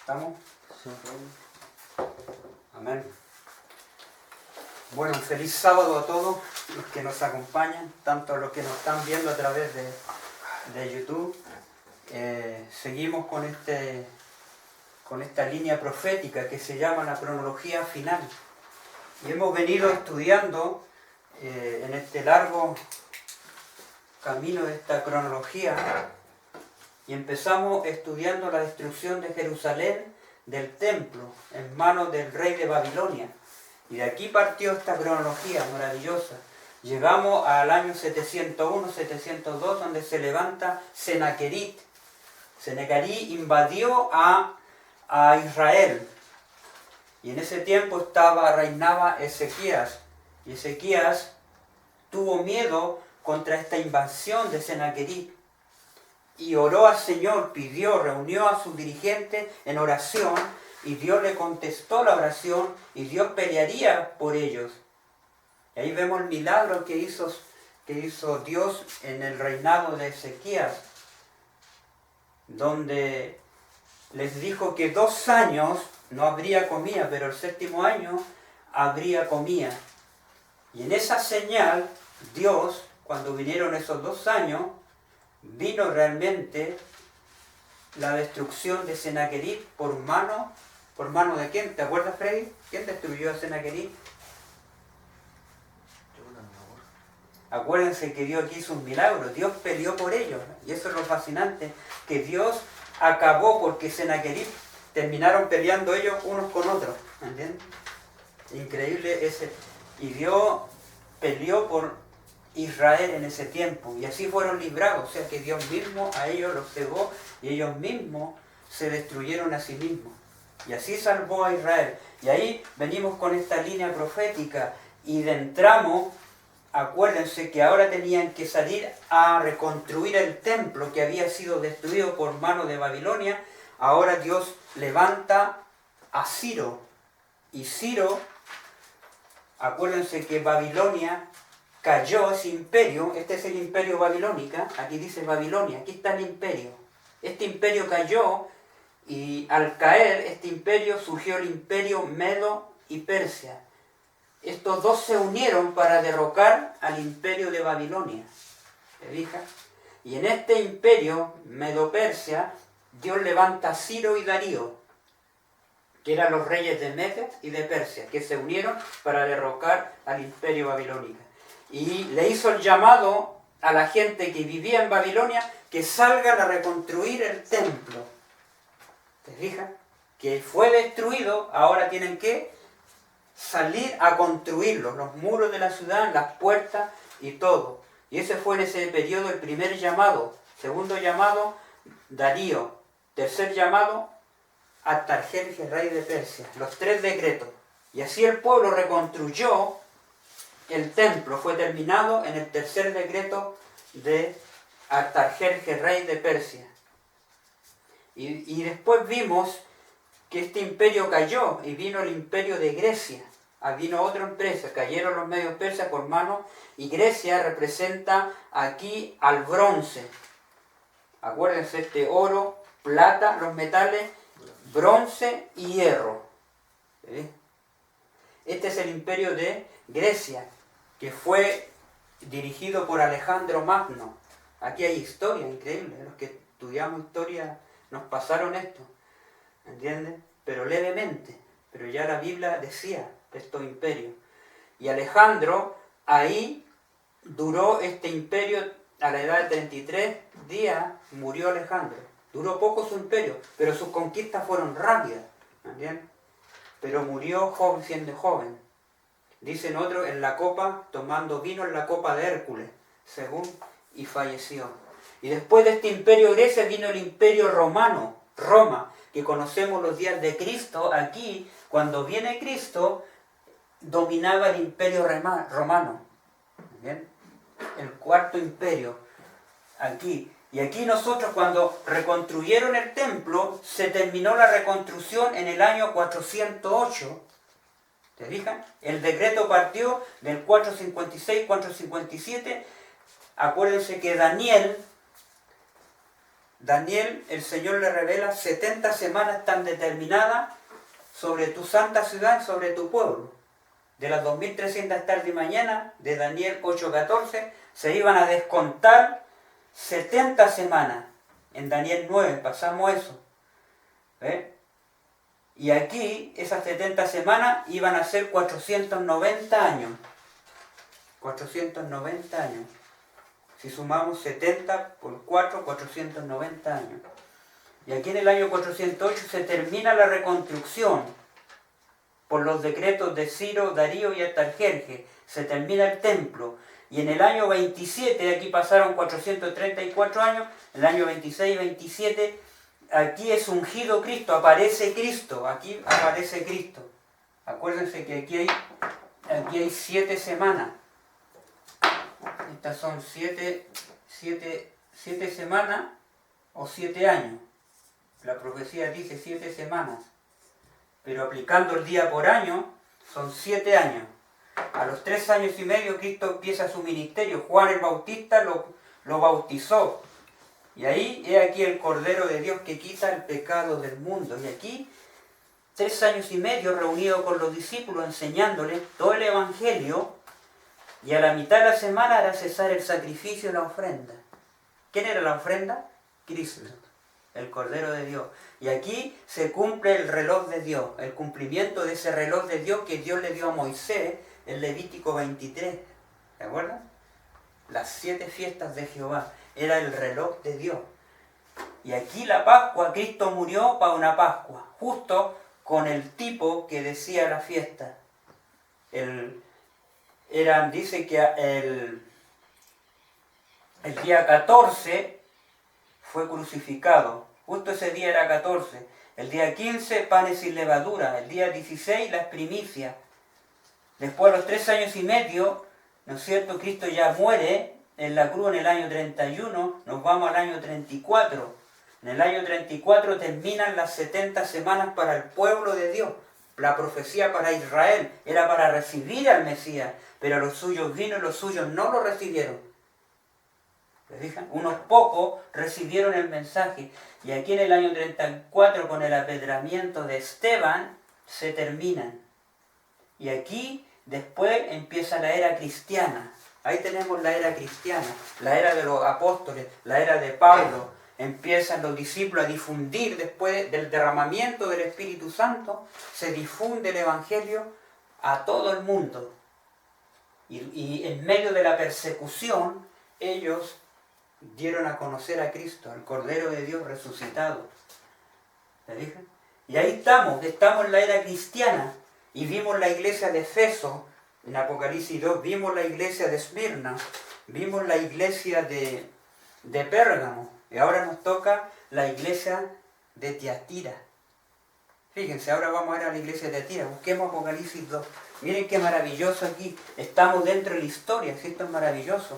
¿Estamos? Sí. Amén. Bueno, feliz sábado a todos los que nos acompañan, tanto los que nos están viendo a través de YouTube. Seguimos con esta línea profética que se llama la cronología final. Y hemos venido estudiando en este largo camino de esta cronología, y empezamos estudiando la destrucción de Jerusalén, del templo, en manos del rey de Babilonia. Y de aquí partió esta cronología maravillosa. Llegamos al año 701, 702, donde se levanta Senaquerib. Senaquerib invadió a Israel. Y en ese tiempo reinaba Ezequías. Y Ezequías tuvo miedo contra esta invasión de Senaquerib. Y oró al Señor, reunió a sus dirigentes en oración, y Dios le contestó la oración, y Dios pelearía por ellos. Y ahí vemos el milagro que hizo Dios en el reinado de Ezequías, donde les dijo que 2 años no habría comida, pero el 7º año habría comida. Y en esa señal, Dios, cuando vinieron esos 2 años, vino realmente la destrucción de Senaquerib por mano de quién. ¿Te acuerdas, Freddy? ¿Quién destruyó a Senaquerib? Acuérdense que Dios aquí hizo un milagro. Dios peleó por ellos. Y eso es lo fascinante, que Dios acabó, porque Senaquerib terminaron peleando ellos unos con otros. ¿Entiendes? Increíble ese. Y Dios peleó por Israel en ese tiempo, y así fueron librados. O sea que Dios mismo a ellos los cegó, y ellos mismos se destruyeron a sí mismos, y así salvó a Israel. Y ahí venimos con esta línea profética, y entramos. Acuérdense que ahora tenían que salir a reconstruir el templo que había sido destruido por mano de Babilonia. Ahora Dios levanta a Ciro, y Ciro, acuérdense que Babilonia cayó, ese imperio. Este es el imperio babilónico, aquí dice Babilonia, aquí está el imperio. Este imperio cayó, y al caer este imperio surgió el imperio Medo y Persia. Estos dos se unieron para derrocar al imperio de Babilonia. ¿Te fijas? Y en este imperio Medo-Persia, Dios levanta a Ciro y Darío, que eran los reyes de Medes y de Persia, que se unieron para derrocar al imperio babilónico. Y le hizo el llamado a la gente que vivía en Babilonia que salgan a reconstruir el templo. ¿Te fijas? Que fue destruido, ahora tienen que salir a construirlo, los muros de la ciudad, las puertas y todo. Y ese fue en ese periodo el primer llamado. Segundo llamado, Darío. Tercer llamado, Artajerjes, rey de Persia. Los 3 decretos. Y así el pueblo reconstruyó el templo. Fue terminado en el 3er decreto de Artajerjes, rey de Persia. Y después vimos que este imperio cayó, y vino el imperio de Grecia. Vino otra empresa, cayeron los medios persas por mano, y Grecia representa aquí al bronce. Acuérdense, este oro, plata, los metales, bronce y hierro. ¿Sí? Este es el imperio de Grecia, que fue dirigido por Alejandro Magno. Aquí hay historia increíble, los que estudiamos historia nos pasaron esto, ¿entiendes? Pero levemente, pero ya la Biblia decía de estos imperios. Y Alejandro, ahí duró este imperio, a la edad de 33 días murió Alejandro. Duró poco su imperio, pero sus conquistas fueron rápidas, ¿entiendes? Pero murió joven, siendo joven. Dicen otros, en la copa, tomando vino en la copa de Hércules, según, y falleció. Y después de este imperio Grecia vino el imperio romano, Roma, que conocemos los días de Cristo. Aquí, cuando viene Cristo, dominaba el imperio romano. ¿Bien? El 4º imperio, aquí. Y aquí nosotros, cuando reconstruyeron el templo, se terminó la reconstrucción en el año 408. ¿Te fijan? El decreto partió del 456, 457. Acuérdense que Daniel Daniel, el Señor le revela 70 semanas tan determinadas sobre tu santa ciudad y sobre tu pueblo. De las 2300 tarde y mañana, de Daniel 8:14, se iban a descontar 70 semanas. En Daniel 9 pasamos eso. ¿Ve? Y aquí, esas 70 semanas iban a ser 490 años. 490 años. Si sumamos 70 por 4, 490 años. Y aquí en el año 408 se termina la reconstrucción por los decretos de Ciro, Darío y Artajerjes. Se termina el templo. Y en el año 27, aquí pasaron 434 años, en el año 26 y 27, aquí es ungido Cristo, aparece Cristo, aquí aparece Cristo. Acuérdense que aquí hay 7 semanas. Estas son 7 semanas o 7 años. La profecía dice 7 semanas. Pero aplicando el día por año, son 7 años. A los 3 años y medio Cristo empieza su ministerio. Juan el Bautista lo bautizó. Y ahí he aquí el Cordero de Dios que quita el pecado del mundo. Y aquí 3 años y medio reunido con los discípulos enseñándoles todo el Evangelio. Y a la mitad de la semana hará cesar el sacrificio y la ofrenda. ¿Quién era la ofrenda? Cristo, el Cordero de Dios. Y aquí se cumple el reloj de Dios, el cumplimiento de ese reloj de Dios que Dios le dio a Moisés en Levítico 23. ¿De acuerdo? Las 7 fiestas de Jehová. Era el reloj de Dios. Y aquí la Pascua, Cristo murió para una Pascua, justo con el tipo que decía la fiesta. Dice que el día 14 fue crucificado. Justo ese día era 14. El día 15, panes sin levadura. El día 16, las primicias. Después, a los 3 años y medio, ¿no es cierto? Cristo ya muere en la cruz en el año 31. Nos vamos al año 34. En el año 34 terminan las 70 semanas para el pueblo de Dios. La profecía para Israel era para recibir al Mesías, pero los suyos vino y los suyos no lo recibieron. ¿Les fijan? Unos pocos recibieron el mensaje. Y aquí en el año 34, con el apedreamiento de Esteban, se terminan. Y aquí después empieza la era cristiana. Ahí tenemos la era cristiana, la era de los apóstoles, la era de Pablo. Empiezan los discípulos a difundir después del derramamiento del Espíritu Santo, se difunde el Evangelio a todo el mundo. Y en medio de la persecución, ellos dieron a conocer a Cristo, al Cordero de Dios resucitado. ¿Se fijan? Y ahí estamos en la era cristiana. Y vimos la iglesia de Efeso, en Apocalipsis 2, vimos la iglesia de Esmirna, vimos la iglesia de Pérgamo. Y ahora nos toca la iglesia de Tiatira. Fíjense, ahora vamos a ver a la iglesia de Tiatira. Busquemos Apocalipsis 2. Miren qué maravilloso aquí. Estamos dentro de la historia. ¿Sí? Esto es maravilloso.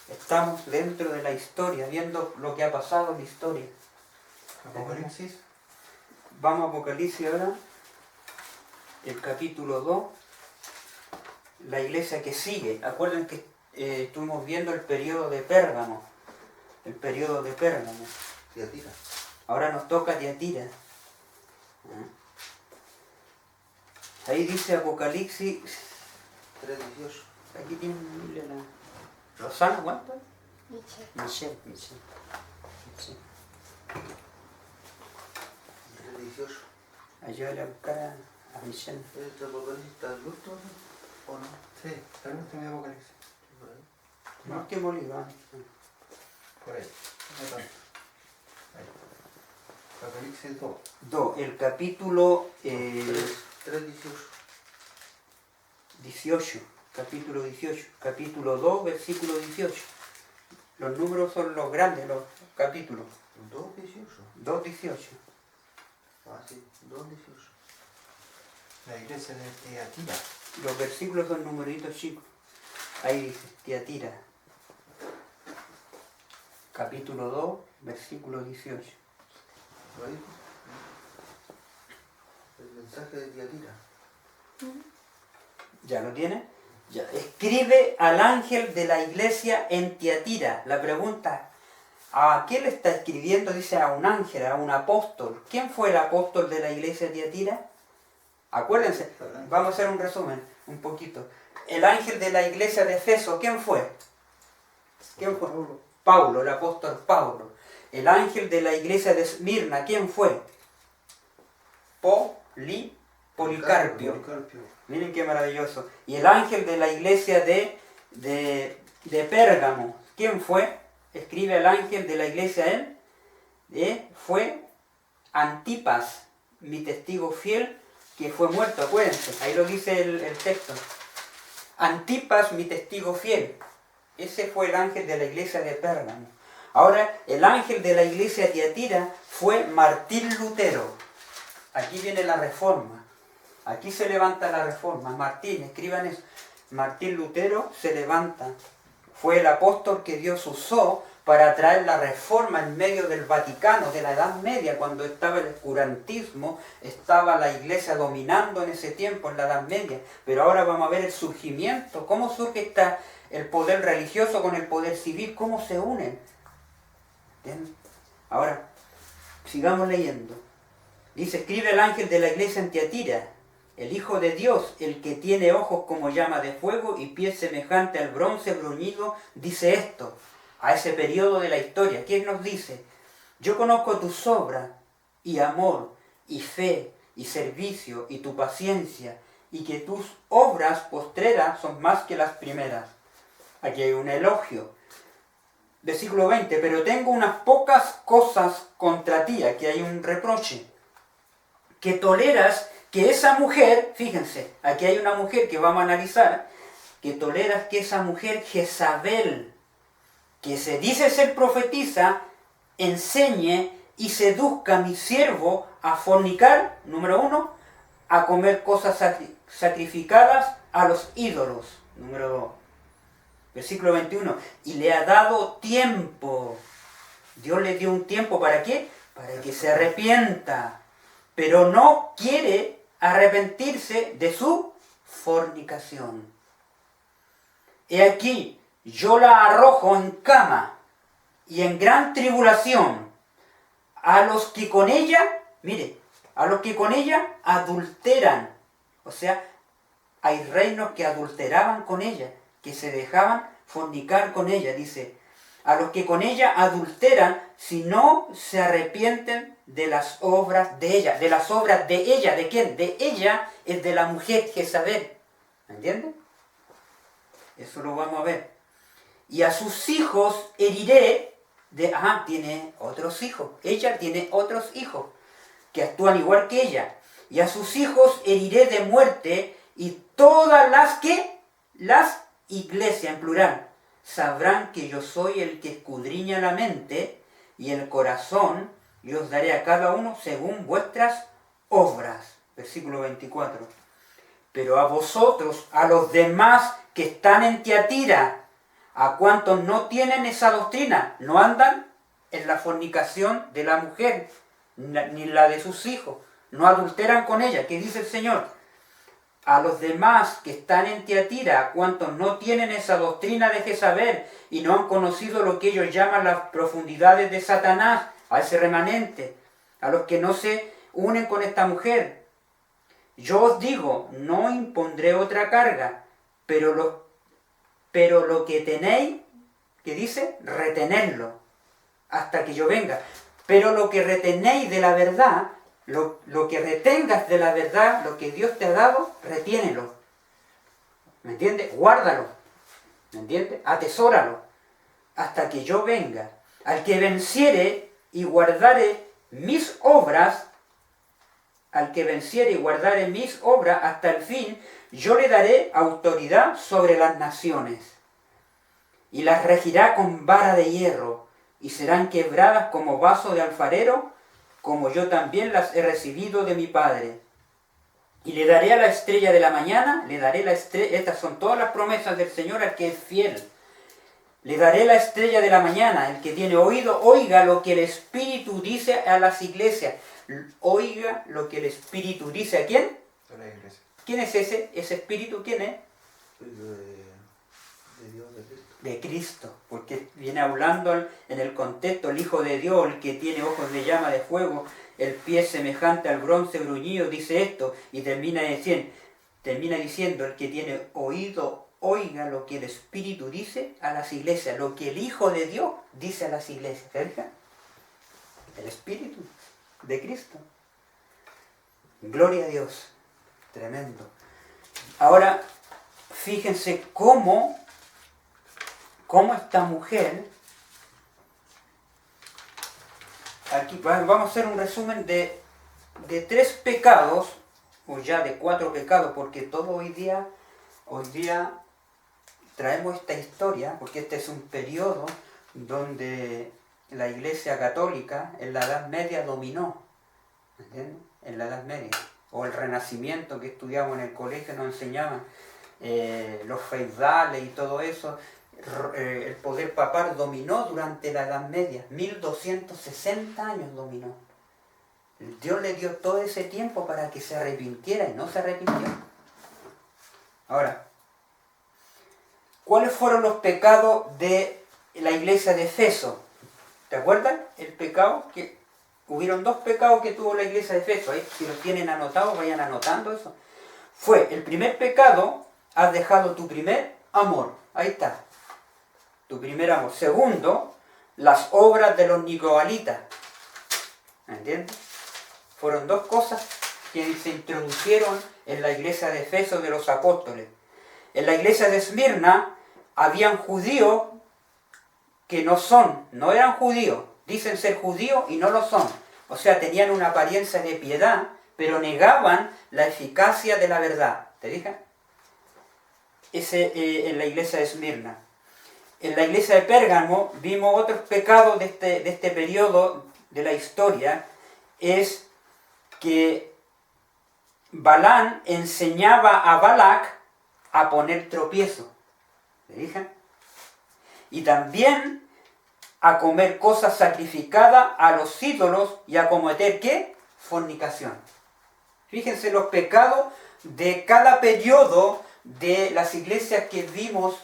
Estamos dentro de la historia, viendo lo que ha pasado en la historia. Apocalipsis. Vamos a Apocalipsis ahora. El capítulo 2. La iglesia que sigue. Acuerden que estuvimos viendo el periodo de Pérgamo. El periodo de Pérgamo. Tiatira. Ahora nos toca Tiatira. Ahí dice Apocalipsis 3:18. Aquí tiene una Biblia la... ¿Rosana cuánto? Michelle. Michelle. 3:18. Ayúdale a buscar a Michelle. ¿Este Apocalipsis está al gusto o no? Sí, está el último de Apocalipsis. Por ahí. No, último libro. Por ahí. No tanto. Ahí. Apocalipsis 2. 2. El capítulo 3:18. 18. Capítulo 18. Capítulo 2, versículo 18. Los números son los grandes, los capítulos. 2:18. 2:18. Ah, sí, 2:18. La iglesia de Tiatira. Los versículos son numeritos chicos. Ahí dice, Tiatira. Capítulo 2, versículo 18. ¿Lo hay? El mensaje de Tiatira. ¿Ya lo tiene? Ya. Escribe al ángel de la iglesia en Tiatira. La pregunta, ¿A quién le está escribiendo? Dice a un ángel, a un apóstol. ¿Quién fue el apóstol de la iglesia de Tiatira? Acuérdense, vamos a hacer un resumen, un poquito. El ángel de la iglesia de Efeso, ¿quién fue? ¿Quién fue? Paulo, el apóstol Paulo. El ángel de la iglesia de Esmirna, ¿quién fue? Policarpio. Miren qué maravilloso. Y el ángel de la iglesia de Pérgamo, ¿quién fue? Escribe el ángel de la iglesia fue Antipas, mi testigo fiel, que fue muerto, acuérdense, ahí lo dice el texto. Antipas, mi testigo fiel. Ese fue el ángel de la iglesia de Pérgamo. Ahora, el ángel de la iglesia de Tiatira fue Martín Lutero. Aquí viene la reforma. Aquí se levanta la reforma. Martín, escriban eso. Martín Lutero se levanta. Fue el apóstol que Dios usó para traer la reforma en medio del Vaticano, de la Edad Media, cuando estaba el oscurantismo, estaba la iglesia dominando en ese tiempo, en la Edad Media. Pero ahora vamos a ver el surgimiento, cómo surge el poder religioso con el poder civil, cómo se unen. ¿Bien? Ahora, sigamos leyendo. Dice, escribe el ángel de la iglesia en Tiatira, el Hijo de Dios, el que tiene ojos como llama de fuego y pies semejante al bronce bruñido, dice esto, a ese periodo de la historia. ¿Quién nos dice? Yo conozco tus obras, y amor, y fe, y servicio, y tu paciencia, y que tus obras postreras son más que las primeras. Aquí hay un elogio. Versículo 20, pero tengo unas pocas cosas contra ti, aquí hay un reproche, que toleras que esa mujer, fíjense, aquí hay una mujer que vamos a analizar, que toleras que esa mujer Jezabel, que se dice ser profetisa, enseñe y seduzca a mi siervo a fornicar, número 1, a comer cosas sacrificadas a los ídolos, número 2. Versículo 21, y le ha dado tiempo. Dios le dio un tiempo, ¿para qué? Para que se arrepienta, pero no quiere arrepentirse de su fornicación. He aquí, yo la arrojo en cama y en gran tribulación a los que con ella, mire, a los que con ella adulteran. O sea, hay reinos que adulteraban con ella, que se dejaban fornicar con ella, dice, a los que con ella adulteran si no se arrepienten de las obras de ella. De las obras de ella, ¿de quién? De ella, es de la mujer Jezabel. ¿Me entienden? Eso lo vamos a ver. Y a sus hijos heriré tiene otros hijos. Ella tiene otros hijos que actúan igual que ella. Y a sus hijos heriré de muerte, y todas las iglesias en plural sabrán que yo soy el que escudriña la mente y el corazón, y os daré a cada uno según vuestras obras. Versículo 24. Pero a vosotros, a los demás que están en Tiatira, a cuantos no tienen esa doctrina, no andan en la fornicación de la mujer, ni la de sus hijos, no adulteran con ella. ¿Qué dice el Señor? A los demás que están en Tiatira, a cuantos no tienen esa doctrina de Jezabel y no han conocido lo que ellos llaman las profundidades de Satanás, a ese remanente, a los que no se unen con esta mujer, yo os digo, no impondré otra carga, pero lo que tenéis, ¿qué dice? Retenedlo, hasta que yo venga. Pero lo que retenéis de la verdad, lo que retengas de la verdad, lo que Dios te ha dado, retiénelo. ¿Me entiendes? Guárdalo. ¿Me entiendes? Atesóralo. Hasta que yo venga. Al que venciere y guardare mis obras, hasta el fin, yo le daré autoridad sobre las naciones. Y las regirá con vara de hierro, y serán quebradas como vaso de alfarero, como yo también las he recibido de mi Padre. Y le daré a la estrella de la mañana, estas son todas las promesas del Señor al que es fiel. Le daré la estrella de la mañana, el que tiene oído, oiga lo que el Espíritu dice a las iglesias. Oiga lo que el Espíritu dice, ¿a quién? A la iglesia. ¿Quién es ese? ¿Ese Espíritu quién es? De Dios, de Cristo. de Cristo, porque viene hablando en el contexto el Hijo de Dios, el que tiene ojos de llama de fuego, el pie semejante al bronce bruñido, dice esto, y termina diciendo, el que tiene oído, oiga lo que el Espíritu dice a las iglesias, lo que el Hijo de Dios dice a las iglesias. ¿Cerca? El Espíritu de Cristo. Gloria a Dios. Tremendo. Ahora, fíjense cómo esta mujer, aquí vamos a hacer un resumen de 3 pecados, o ya de 4 pecados, porque todo hoy día traemos esta historia, porque este es un periodo donde la Iglesia Católica en la Edad Media dominó, ¿entiendes? En la Edad Media, o el Renacimiento que estudiamos en el colegio, nos enseñaban los feudales y todo eso. El poder papal dominó durante la Edad Media, 1260 años dominó. Dios le dio todo ese tiempo para que se arrepintiera y no se arrepintió. Ahora, ¿cuáles fueron los pecados de la iglesia de Efeso? ¿Te acuerdas? Hubieron 2 pecados que tuvo la iglesia de Efeso. Ahí, si los tienen anotados, vayan anotando eso. Fue el primer pecado, has dejado tu primer amor. Ahí está. Tu primer amor. Segundo, las obras de los nicolaítas. ¿Entiendes? Fueron 2 cosas que se introdujeron en la iglesia de Efeso de los apóstoles. En la iglesia de Esmirna habían judíos que no eran judíos, dicen ser judíos y no lo son. O sea, tenían una apariencia de piedad, pero negaban la eficacia de la verdad. ¿Te fijas? Ese en la iglesia de Esmirna. En la iglesia de Pérgamo vimos otros pecados de este periodo de la historia, es que Balán enseñaba a Balac a poner tropiezo. ¿Se fijan? Y también a comer cosas sacrificadas a los ídolos y a cometer, ¿qué? Fornicación. Fíjense los pecados de cada periodo de las iglesias que vimos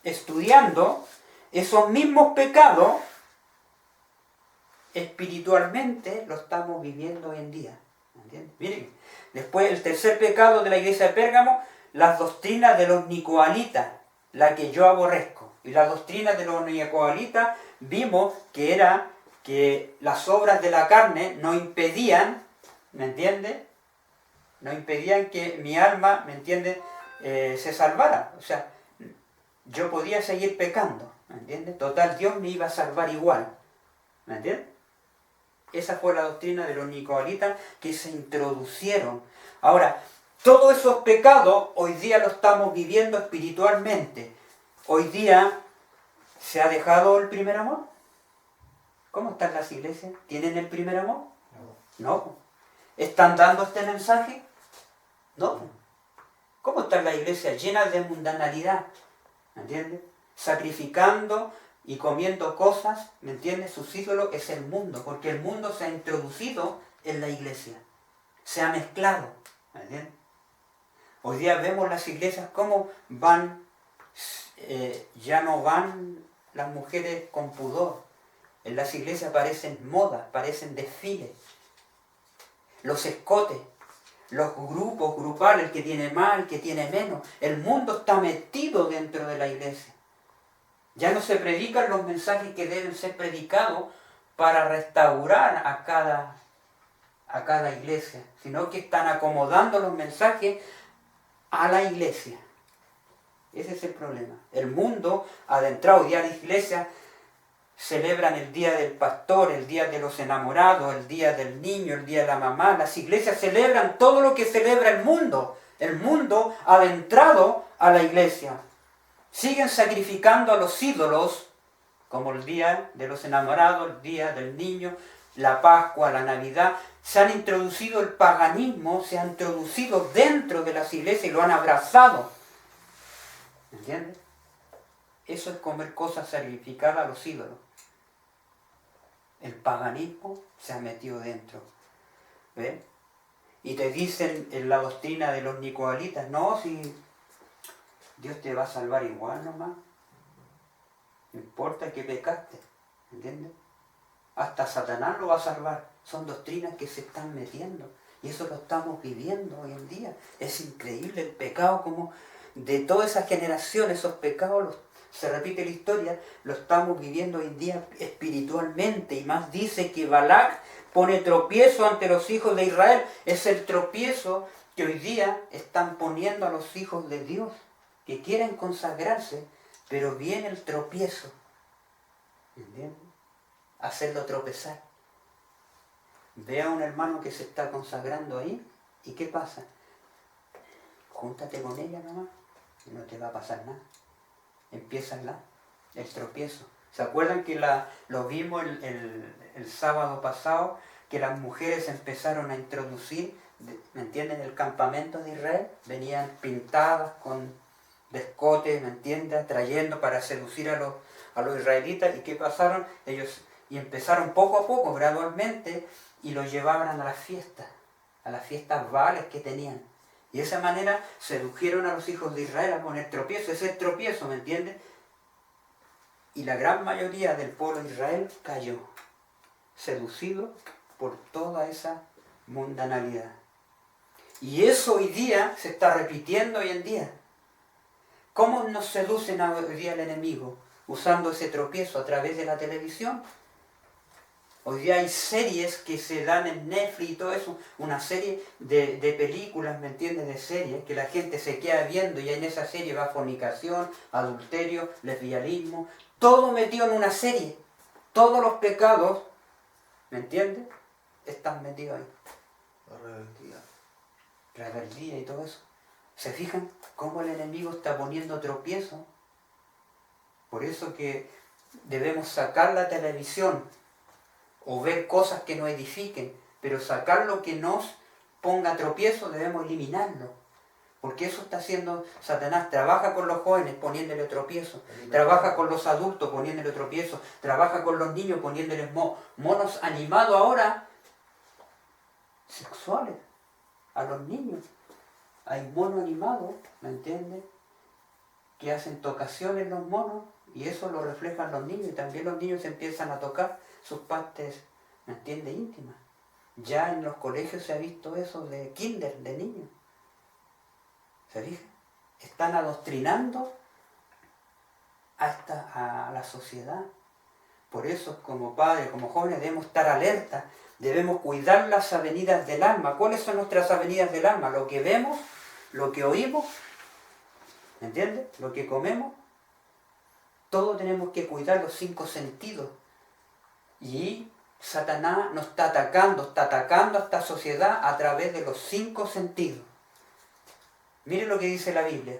estudiando. Esos mismos pecados espiritualmente lo estamos viviendo hoy en día. ¿Entienden? Miren, después el tercer pecado de la iglesia de Pérgamo, las doctrinas de los nicolaítas, la que yo aborrezco. Y las doctrinas de los nicolaítas vimos que era que las obras de la carne no impedían, ¿me entiende? No impedían que mi alma, ¿me entiende?, se salvara. O sea, yo podía seguir pecando, ¿me entiende? Total, Dios me iba a salvar igual, ¿me entiende? Esa fue la doctrina de los nicolaítas que se introducieron. Ahora, todos esos pecados hoy día lo estamos viviendo espiritualmente. Hoy día se ha dejado el primer amor. ¿Cómo están las iglesias? ¿Tienen el primer amor? No. ¿Están dando este mensaje? No. ¿Cómo están las iglesias llenas de mundanalidad? ¿Me entiendes? Sacrificando y comiendo cosas, ¿me entiendes? Sus ídolos es el mundo, porque el mundo se ha introducido en la iglesia. Se ha mezclado, ¿me entiendes? Hoy día vemos las iglesias cómo van, ya no van las mujeres con pudor. En las iglesias parecen modas, parecen desfiles. Los escotes, los grupos grupales, el que tiene más, el que tiene menos. El mundo está metido dentro de la iglesia. Ya no se predican los mensajes que deben ser predicados para restaurar a cada iglesia, sino que están acomodando los mensajes a la iglesia. Ese es el problema. El mundo adentrado, hoy día las iglesias celebran el día del pastor, el día de los enamorados, el día del niño, el día de la mamá. Las iglesias celebran todo lo que celebra el mundo adentrado a la iglesia. Siguen sacrificando a los ídolos, como el día de los enamorados, el día del niño, la Pascua, la Navidad. Se han introducido el paganismo, se han introducido dentro de las iglesias y lo han abrazado. ¿Entiendes? Eso es comer cosas sacrificadas a los ídolos. El paganismo se ha metido dentro. ¿Ves? Y te dicen en la doctrina de los nicolaítas, no, si Dios te va a salvar igual nomás. No importa que pecaste, ¿entiendes? Hasta Satanás lo va a salvar. Son doctrinas que se están metiendo. Y eso lo estamos viviendo hoy en día. Es increíble el pecado, como de toda esa generación, esos pecados, se repite la historia, lo estamos viviendo hoy en día espiritualmente. Y más dice que Balac pone tropiezo ante los hijos de Israel. Es el tropiezo que hoy día están poniendo a los hijos de Dios, que quieren consagrarse, pero viene el tropiezo. ¿Entiendes? Hacerlo tropezar. Ve a un hermano que se está consagrando ahí, ¿y qué pasa? Júntate con ella nomás y no te va a pasar nada. Empieza el tropiezo. ¿Se acuerdan que lo vimos el sábado pasado? Que las mujeres empezaron a introducir, ¿me entienden?, el campamento de Israel. Venían pintadas con descotes, ¿me entiendes?, atrayendo para seducir a los israelitas. ¿Y qué pasaron? Ellos empezaron poco a poco, gradualmente, y los llevaban a las fiestas Baales que tenían. Y de esa manera sedujeron a los hijos de Israel a poner tropiezo. Ese es el tropiezo, ¿me entiendes? Y la gran mayoría del pueblo de Israel cayó, seducido por toda esa mundanalidad. Y eso hoy día se está repitiendo hoy en día. ¿Cómo nos seducen hoy día el enemigo? Usando ese tropiezo a través de la televisión. Hoy día hay series que se dan en Netflix y todo eso, una serie de películas, ¿me entiendes?, de series, que la gente se queda viendo y en esa serie va fornicación, adulterio, lesbianismo, todo metido en una serie. Todos los pecados, ¿me entiendes?, están metidos ahí. La rebeldía. Rebeldía y todo eso. ¿Se fijan cómo el enemigo está poniendo tropiezo? Por eso que debemos sacar la televisión o ver cosas que nos edifiquen, pero sacar lo que nos ponga tropiezo debemos eliminarlo. Porque eso está haciendo Satanás. Trabaja con los jóvenes poniéndole tropiezo, trabaja con los adultos poniéndole tropiezo, trabaja con los niños poniéndoles monos animados ahora, sexuales, a los niños. Hay monos animados, ¿me entiendes?, que hacen tocaciones los monos, y eso lo reflejan los niños, y también los niños empiezan a tocar sus partes, ¿me entiendes?, íntimas. Ya en los colegios se ha visto eso de kinder, de niños. ¿Se fijan? Están adoctrinando a la sociedad. Por eso, como padres, como jóvenes, debemos estar alerta, debemos cuidar las avenidas del alma. ¿Cuáles son nuestras avenidas del alma? Lo que vemos, lo que oímos, ¿me entiendes?, lo que comemos. Todo tenemos que cuidar los 5 sentidos. Y Satanás nos está atacando a esta sociedad a través de los 5 sentidos. Miren lo que dice la Biblia.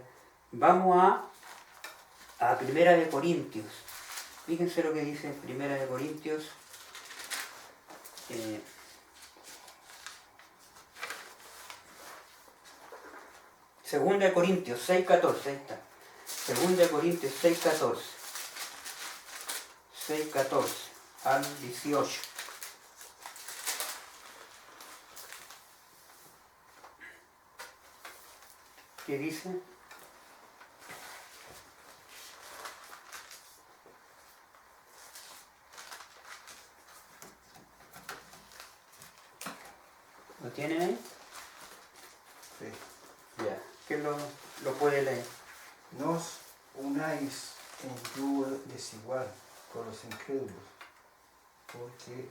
Vamos a 1 de Corintios. Fíjense lo que dice 1 de Corintios. 2 de Corintios 6:14. Ahí está. 2 de Corintios 6:14. 6:14 al 18. ¿Qué dice? ¿Lo tienen ahí? Sí. Ya. ¿Quién lo puede leer? No os unáis en yugo desigual con los incrédulos, porque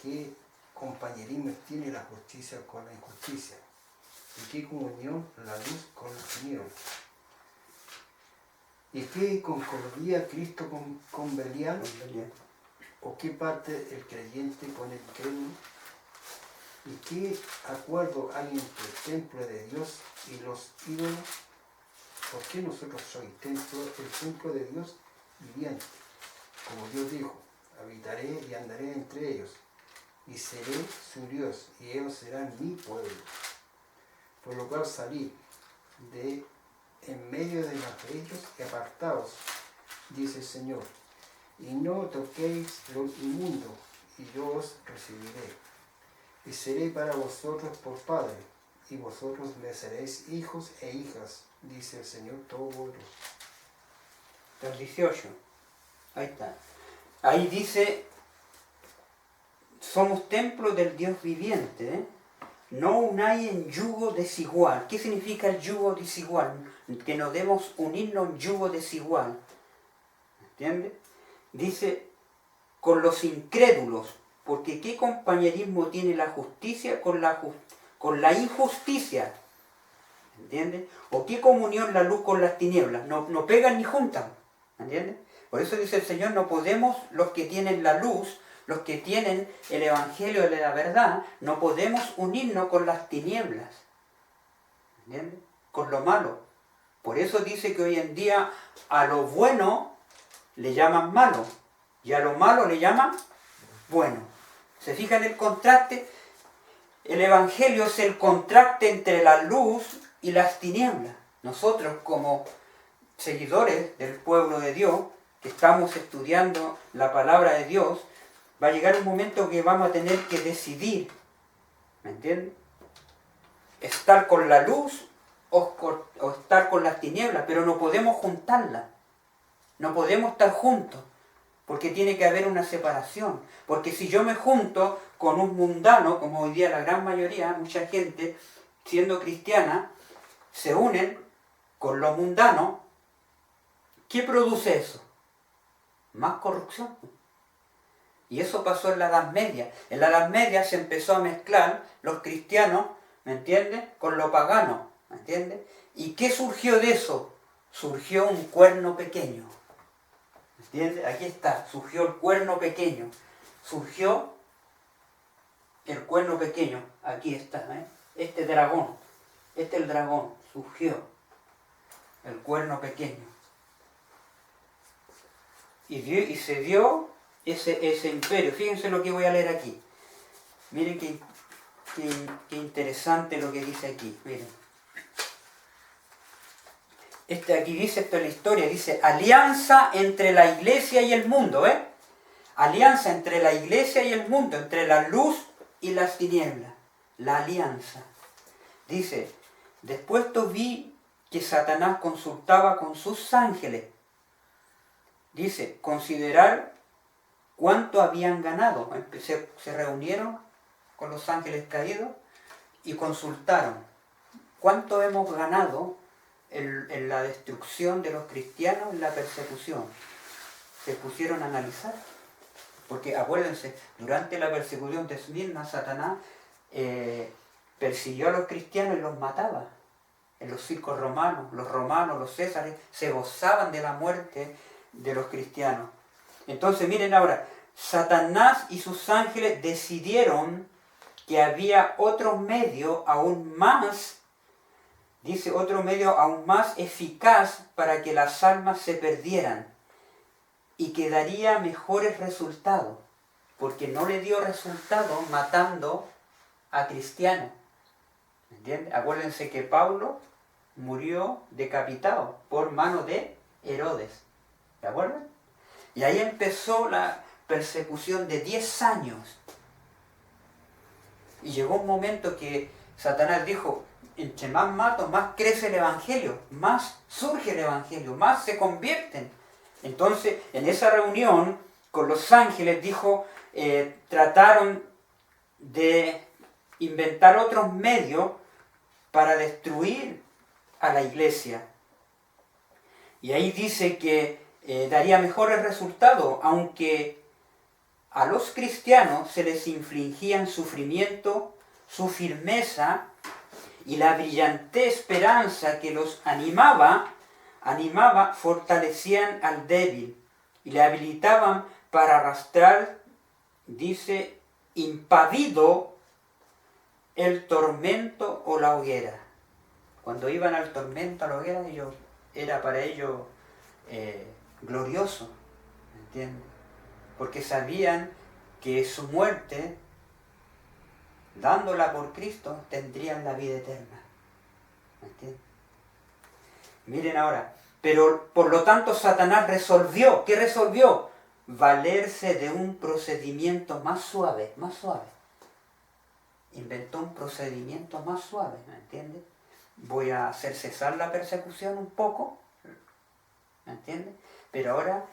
¿qué compañerismo tiene la justicia con la injusticia? ¿Y qué comunión la luz con el tinieblas? ¿Y qué concordía Cristo con Belial? ¿O qué parte el creyente con el incrédulo? ¿Y qué acuerdo hay entre el templo de Dios y los ídolos? ¿Por qué nosotros sois el templo de Dios viviente? Como Dios dijo, habitaré y andaré entre ellos, y seré su Dios, y ellos serán mi pueblo. Por lo cual salid de en medio de ellos y apartaos, dice el Señor, y no toquéis lo inmundo, y yo os recibiré, y seré para vosotros por Padre, y vosotros le seréis hijos e hijas, dice el Señor Todopoderoso. El 18. Ahí está. Ahí dice, somos templo del Dios viviente, ¿eh? No unáis en yugo desigual. ¿Qué significa el yugo desigual? Que no debemos unirnos en yugo desigual. ¿Entiendes? Dice, con los incrédulos, porque ¿qué compañerismo tiene la justicia con la injusticia? ¿Entiendes? ¿O qué comunión la luz con las tinieblas? No pegan ni juntan. ¿Entiendes? Por eso dice el Señor, no podemos, los que tienen la luz, los que tienen el Evangelio de la verdad, no podemos unirnos con las tinieblas. ¿Entiendes? Con lo malo. Por eso dice que hoy en día a lo bueno le llaman malo y a lo malo le llaman bueno. ¿Se fijan el contraste? El Evangelio es el contraste entre la luz y las tinieblas. Nosotros como seguidores del pueblo de Dios, que estamos estudiando la palabra de Dios, va a llegar un momento que vamos a tener que decidir, ¿me entienden? Estar con la luz o estar con las tinieblas, pero no podemos juntarlas, no podemos estar juntos, porque tiene que haber una separación, porque si yo me junto con un mundano, como hoy día la gran mayoría, mucha gente, siendo cristiana, se unen con lo mundano, ¿qué produce eso? Más corrupción. Y eso pasó en la Edad Media. En la Edad Media se empezó a mezclar los cristianos, ¿me entiendes?, con lo pagano, ¿me entiendes? ¿Y qué surgió de eso? Surgió un cuerno pequeño. ¿Me entiendes? Aquí está, surgió el cuerno pequeño. Surgió el cuerno pequeño. Aquí está, ¿eh? Este es el dragón, surgió el cuerno pequeño. Y se dio ese imperio. Fíjense lo que voy a leer aquí. Miren qué interesante lo que dice aquí. Miren. Aquí dice, esto es la historia, dice, alianza entre la iglesia y el mundo, ¿eh? Alianza entre la iglesia y el mundo, entre la luz y las tinieblas. La alianza. Dice, después vi que Satanás consultaba con sus ángeles. Dice, considerar cuánto habían ganado. Se reunieron con los ángeles caídos y consultaron cuánto hemos ganado en la destrucción de los cristianos, en la persecución. Se pusieron a analizar. Porque acuérdense, durante la persecución de Esmirna, Satanás persiguió a los cristianos y los mataba. En los circos romanos, los césares, se gozaban de la muerte de los cristianos. Entonces miren ahora, Satanás y sus ángeles decidieron que había otro medio aún más, dice, otro medio aún más eficaz para que las almas se perdieran y que daría mejores resultados, porque no le dio resultado matando a cristianos. ¿Me entienden? Acuérdense que Pablo murió decapitado por mano de Herodes. ¿De acuerdo? Y ahí empezó la persecución de 10 años. Y llegó un momento que Satanás dijo, entre más mato, más crece el Evangelio, más surge el Evangelio, más se convierten. Entonces, en esa reunión con los ángeles, dijo, trataron de inventar otros medios para destruir a la iglesia. Y ahí dice que daría mejores resultados, aunque a los cristianos se les infligían sufrimiento, su firmeza y la brillante esperanza que los animaba, fortalecían al débil y le habilitaban para arrastrar, dice, impávido el tormento o la hoguera. Cuando iban al tormento, a la hoguera, era para ellos glorioso, ¿me entiendes? Porque sabían que su muerte, dándola por Cristo, tendrían la vida eterna, ¿me entiendes? Miren ahora, pero por lo tanto Satanás resolvió, ¿qué resolvió? Valerse de un procedimiento más suave, inventó un procedimiento más suave, ¿me entiendes? Voy a hacer cesar la persecución un poco, ¿me entiendes? Pero ahora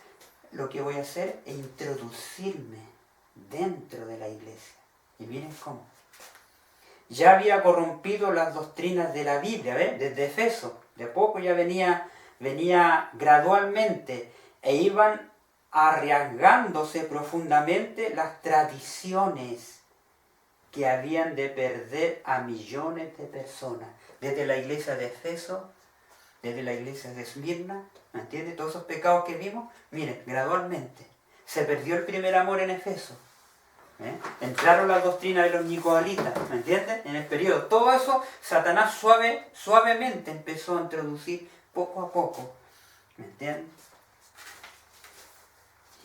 lo que voy a hacer es introducirme dentro de la iglesia. Y miren cómo. Ya había corrompido las doctrinas de la Biblia, ¿ves? Desde Efeso. De poco ya venía gradualmente e iban arriesgándose profundamente las tradiciones que habían de perder a millones de personas. Desde la iglesia de Efeso, desde la iglesia de Esmirna, ¿me entiendes? Todos esos pecados que vimos, miren, gradualmente. Se perdió el primer amor en Efeso. Entraron las doctrinas de los nicodalitas, ¿me entiendes? En el periodo. Todo eso, Satanás suavemente empezó a introducir poco a poco, ¿me entiendes?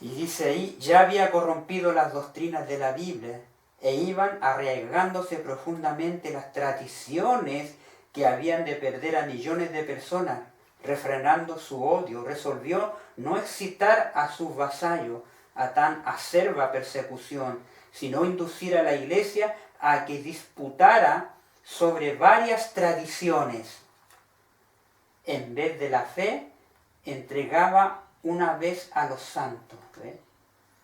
Y dice ahí, ya había corrompido las doctrinas de la Biblia e iban arriesgándose profundamente las tradiciones que habían de perder a millones de personas. Refrenando su odio, resolvió no excitar a sus vasallos a tan acerba persecución, sino inducir a la iglesia a que disputara sobre varias tradiciones. En vez de la fe, entregaba una vez a los santos. ¿Ves?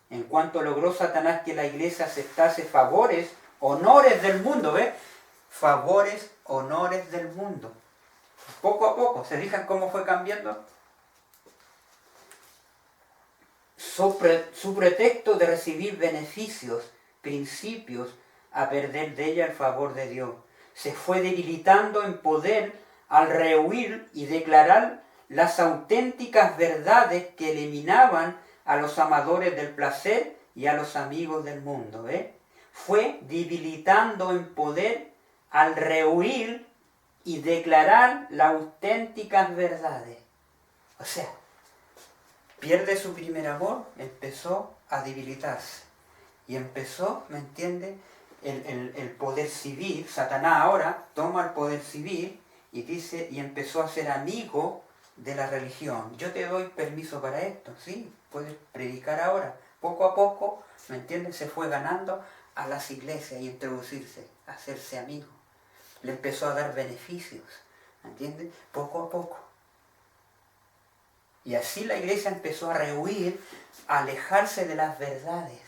En cuanto logró Satanás que la iglesia aceptase favores, honores del mundo, ¿ves? Favores, honores del mundo. Poco a poco, ¿se fijan cómo fue cambiando? Su pretexto de recibir beneficios, principios, a perder de ella el favor de Dios. Se fue debilitando en poder al rehuir y declarar las auténticas verdades que eliminaban a los amadores del placer y a los amigos del mundo. Fue debilitando en poder al rehuir y declarar las auténticas verdades. O sea, pierde su primer amor, empezó a debilitarse. Y empezó, ¿me entiende? El poder civil. Satanás ahora toma el poder civil y dice, y empezó a ser amigo de la religión. Yo te doy permiso para esto, sí, puedes predicar ahora. Poco a poco, ¿me entiendes? Se fue ganando a las iglesias y introducirse, hacerse amigo. Le empezó a dar beneficios, ¿me entiendes? Poco a poco. Y así la iglesia empezó a rehuir, a alejarse de las verdades.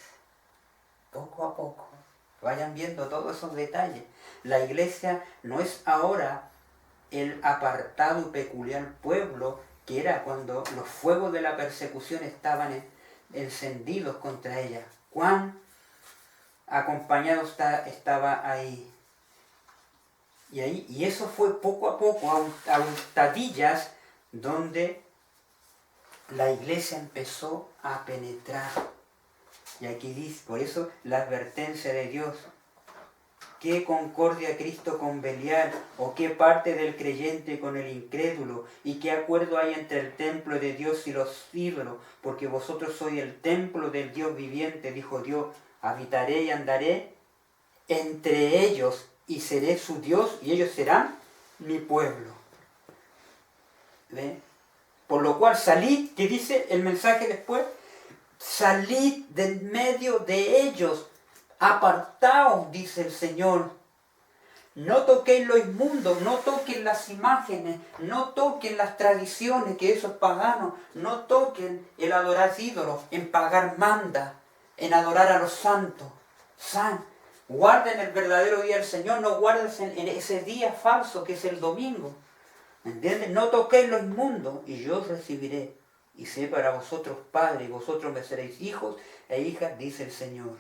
Poco a poco. Vayan viendo todos esos detalles. La iglesia no es ahora el apartado y peculiar pueblo que era cuando los fuegos de la persecución estaban encendidos contra ella. Cuán acompañado estaba ahí. Y eso fue poco a poco, a hurtadillas, donde la iglesia empezó a penetrar. Y aquí dice, por eso la advertencia de Dios. ¿Qué concordia Cristo con Belial? ¿O qué parte del creyente con el incrédulo? ¿Y qué acuerdo hay entre el templo de Dios y los ídolos? Porque vosotros sois el templo del Dios viviente, dijo Dios. Habitaré y andaré entre ellos y seré su Dios y ellos serán mi pueblo. ¿Ve? Por lo cual salid, que dice el mensaje después, salid del medio de ellos, apartaos, dice el Señor. No toquéis lo inmundo, no toquen las imágenes, no toquen las tradiciones, que eso es pagano, no toquen el adorar ídolos, en pagar manda, en adorar a los santos. Guarden el verdadero día del Señor, no guarden en ese día falso que es el domingo. ¿Entienden? No toquéis lo inmundo y yo os recibiré. Y sé para vosotros padre y vosotros me seréis hijos e hijas, dice el Señor.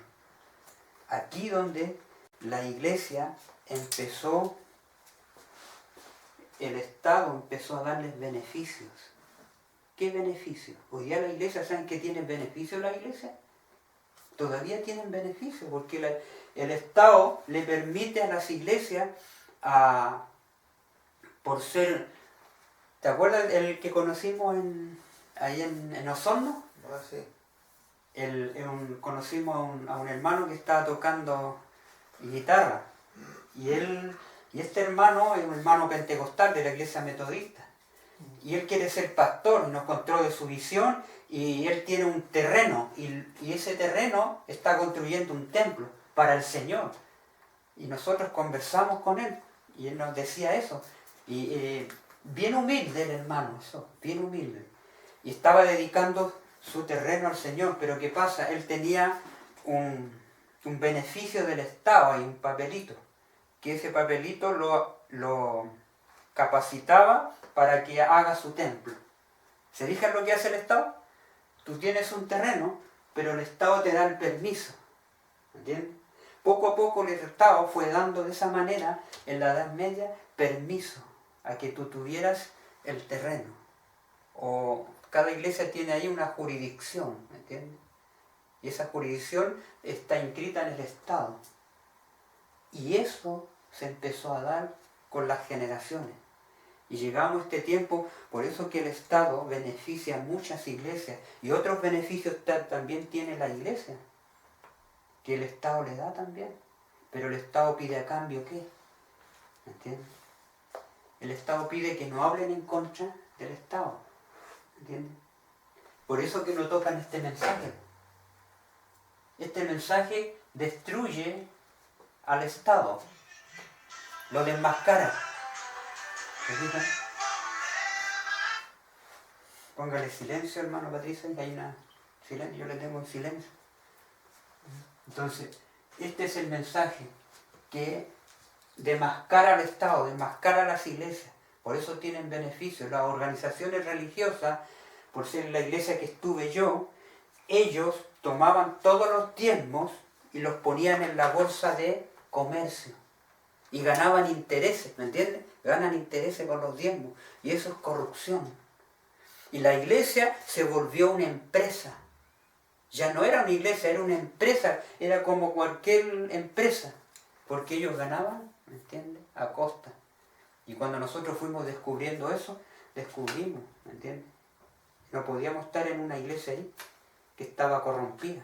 Aquí donde la iglesia empezó, el Estado empezó a darles beneficios. ¿Qué beneficios? Hoy día la iglesia, ¿saben que tienen beneficios la iglesia? Todavía tienen beneficios porque el Estado le permite a las iglesias por ser... ¿Te acuerdas el que conocimos ahí en Osorno? Ah, sí. Conocimos a un hermano que estaba tocando guitarra. Y este hermano es un hermano pentecostal de la iglesia metodista. Y él quiere ser pastor y nos contó de su visión. Y él tiene un terreno. Y ese terreno está construyendo un templo para el Señor. Y nosotros conversamos con él y él nos decía eso. Y bien humilde el hermano, eso, bien humilde. Y estaba dedicando su terreno al Señor, pero ¿qué pasa? Él tenía un beneficio del Estado, hay un papelito, que ese papelito lo capacitaba para que haga su templo. ¿Se fijan lo que hace el Estado? Tú tienes un terreno, pero el Estado te da el permiso. ¿Entiendes? Poco a poco el Estado fue dando de esa manera, en la Edad Media, permiso a que tú tuvieras el terreno. O cada iglesia tiene ahí una jurisdicción, ¿me entiendes? Y esa jurisdicción está inscrita en el Estado. Y eso se empezó a dar con las generaciones. Y llegamos a este tiempo, por eso que el Estado beneficia a muchas iglesias. Y otros beneficios también tiene la iglesia, que el Estado le da también. Pero el Estado pide a cambio ¿qué? ¿Me entiendes? El Estado pide que no hablen en contra del Estado. ¿Entiendes? Por eso que no tocan este mensaje. Este mensaje destruye al Estado, lo desmascara. ¿Se fijan? Póngale silencio, hermano Patricia, que hay una silencio, yo le tengo en silencio. Entonces, este es el mensaje que demascara al Estado, demascara a las iglesias. Por eso tienen beneficios. Las organizaciones religiosas, por ser la iglesia que estuve yo, ellos tomaban todos los diezmos y los ponían en la bolsa de comercio. Y ganaban intereses, ¿me entiendes? Ganan intereses con los diezmos. Y eso es corrupción. Y la iglesia se volvió una empresa. Ya no era una iglesia, era una empresa. Era como cualquier empresa. Porque ellos ganaban, ¿me entiendes? A costa. Y cuando nosotros fuimos descubriendo eso, descubrimos, ¿me entiendes? No podíamos estar en una iglesia ahí que estaba corrompida.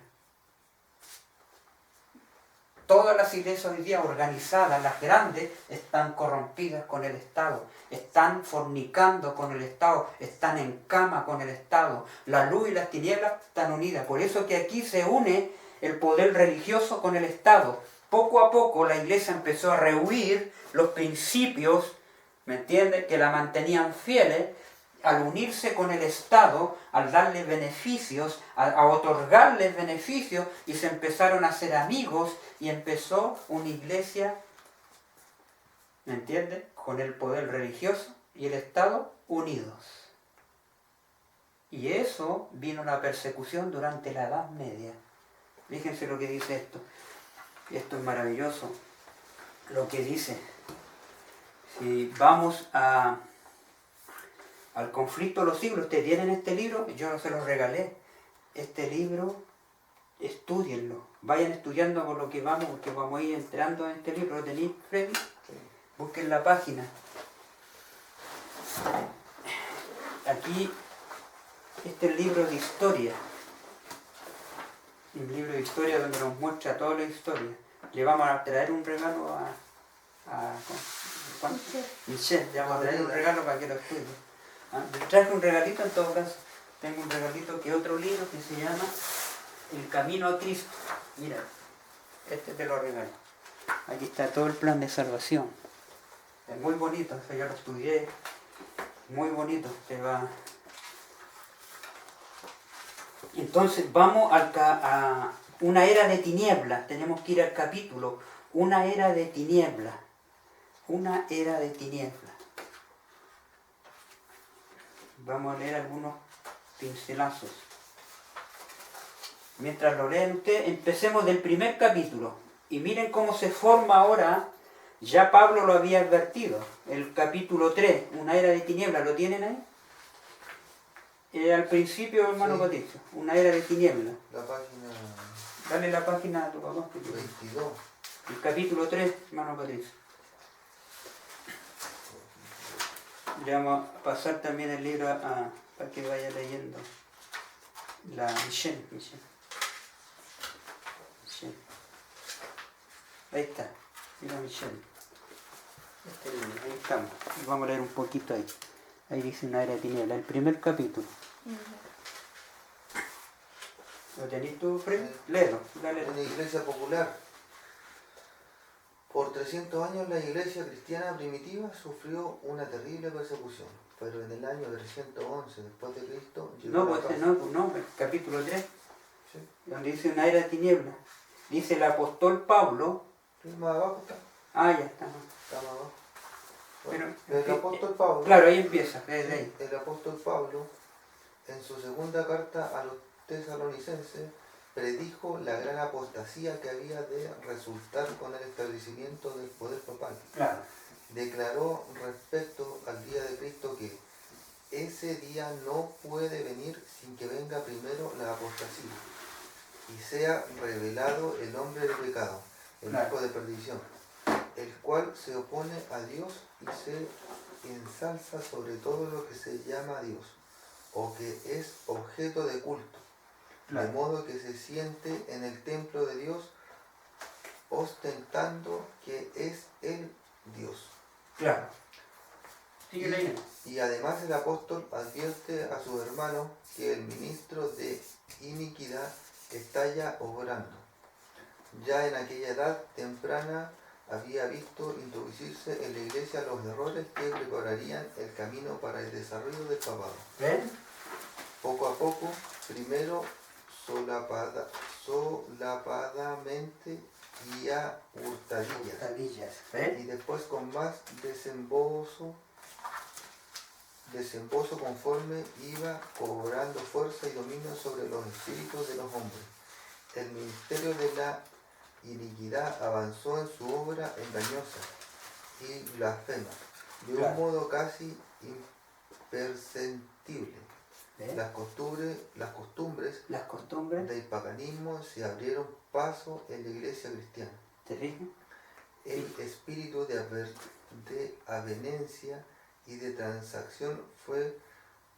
Todas las iglesias hoy día organizadas, las grandes, están corrompidas con el Estado. Están fornicando con el Estado, están en cama con el Estado. La luz y las tinieblas están unidas. Por eso que aquí se une el poder religioso con el Estado. Poco a poco la iglesia empezó a rehuir los principios, ¿me entiendes?, que la mantenían fieles. Al unirse con el Estado, al darle beneficios, a otorgarles beneficios, y se empezaron a hacer amigos, y empezó una iglesia, ¿me entiendes?, con el poder religioso y el Estado unidos. Y eso vino la persecución durante la Edad Media. Fíjense lo que dice esto. Esto es maravilloso. Lo que dice. Si vamos al conflicto de los siglos, ustedes tienen este libro, yo se los regalé. Este libro, estúdienlo. Vayan estudiando por lo que vamos, porque vamos a ir entrando en este libro. ¿Lo tenéis, Freddy? Sí. Busquen la página. Aquí, este es el libro de historia. Un libro de historia donde nos muestra toda la historia. Le vamos a traer un regalo a Michelle. Le vamos a traer un regalo para que lo estudie. Le traje un regalito en todo caso. Tengo un regalito que otro libro que se llama El Camino a Cristo. Mira, este te lo regalo. Aquí está todo el plan de salvación. Es muy bonito, eso yo lo estudié. Muy bonito. Te va. Entonces vamos a una era de tinieblas. Tenemos que ir al capítulo. Una era de tinieblas. Una era de tinieblas. Vamos a leer algunos pincelazos. Mientras lo leen ustedes, empecemos del primer capítulo. Y miren cómo se forma ahora. Ya Pablo lo había advertido. El capítulo 3, una era de tinieblas. ¿Lo tienen ahí? Al principio, hermano, sí. Patricio, una era de tinieblas. La página... Dale la página a tu papá. 22. El capítulo 3, hermano Patricio. Le vamos a pasar también el libro para que vaya leyendo. La Michelle. Ahí está. Mira Michelle. Este libro, ahí estamos. Y vamos a leer un poquito ahí. Ahí dice una era de tinieblas, el primer capítulo. ¿Lo tenés tú, Fred? Léelo, dale. En la iglesia popular. Por 300 años la iglesia cristiana primitiva sufrió una terrible persecución, pero en el año 311 después de Cristo llegó No, la pues paz. no, capítulo 3, Sí. donde dice una era de tinieblas. Dice el apóstol Pablo. Sí, más abajo está. Ah, ya está. Está más abajo. Bueno, Pero, el apóstol Pablo, claro, ahí empieza, desde ahí. el apóstol Pablo, en su segunda carta a los tesalonicenses, predijo la gran apostasía que había de resultar con el establecimiento del poder papal. Claro. Declaró respecto al día de Cristo que ese día no puede venir sin que venga primero la apostasía y sea revelado el hombre de pecado, el Claro. hijo de perdición, el cual se opone a Dios y se ensalza sobre todo lo que se llama Dios o que es objeto de culto, Claro. de modo que se siente en el templo de Dios ostentando que es el Dios. Claro. Sigue leyendo. Y además el apóstol advierte a sus hermanos que el ministro de iniquidad está ya obrando. Ya en aquella edad temprana había visto introducirse en la iglesia los errores que prepararían el camino para el desarrollo del papado. ¿Ven? Poco a poco, primero solapadamente y a hurtadillas, Hurtadillas. ¿Ven? y después con más desembozo conforme iba cobrando fuerza y dominio sobre los espíritus de los hombres. El ministerio de la iniquidad avanzó en su obra engañosa y blasfema, de Claro. un modo casi imperceptible. ¿Ven? Las costumbres Las costumbres. del paganismo se abrieron paso en la iglesia cristiana. ¿Te fijas? El espíritu de avenencia y de transacción fue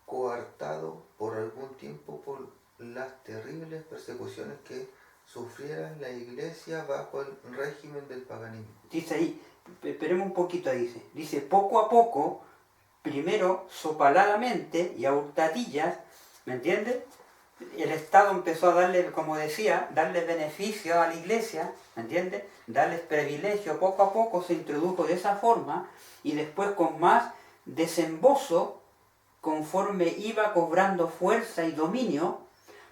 coartado por algún tiempo por las terribles persecuciones que sufriera la iglesia bajo el régimen del paganismo. Dice ahí, esperemos un poquito ahí, dice poco a poco, primero sopaladamente y a hurtadillas, ¿me entiendes? El Estado empezó a darle, como decía, darle beneficio a la iglesia, ¿me entiendes? Darles privilegio, poco a poco se introdujo de esa forma y después con más desembozo, conforme iba cobrando fuerza y dominio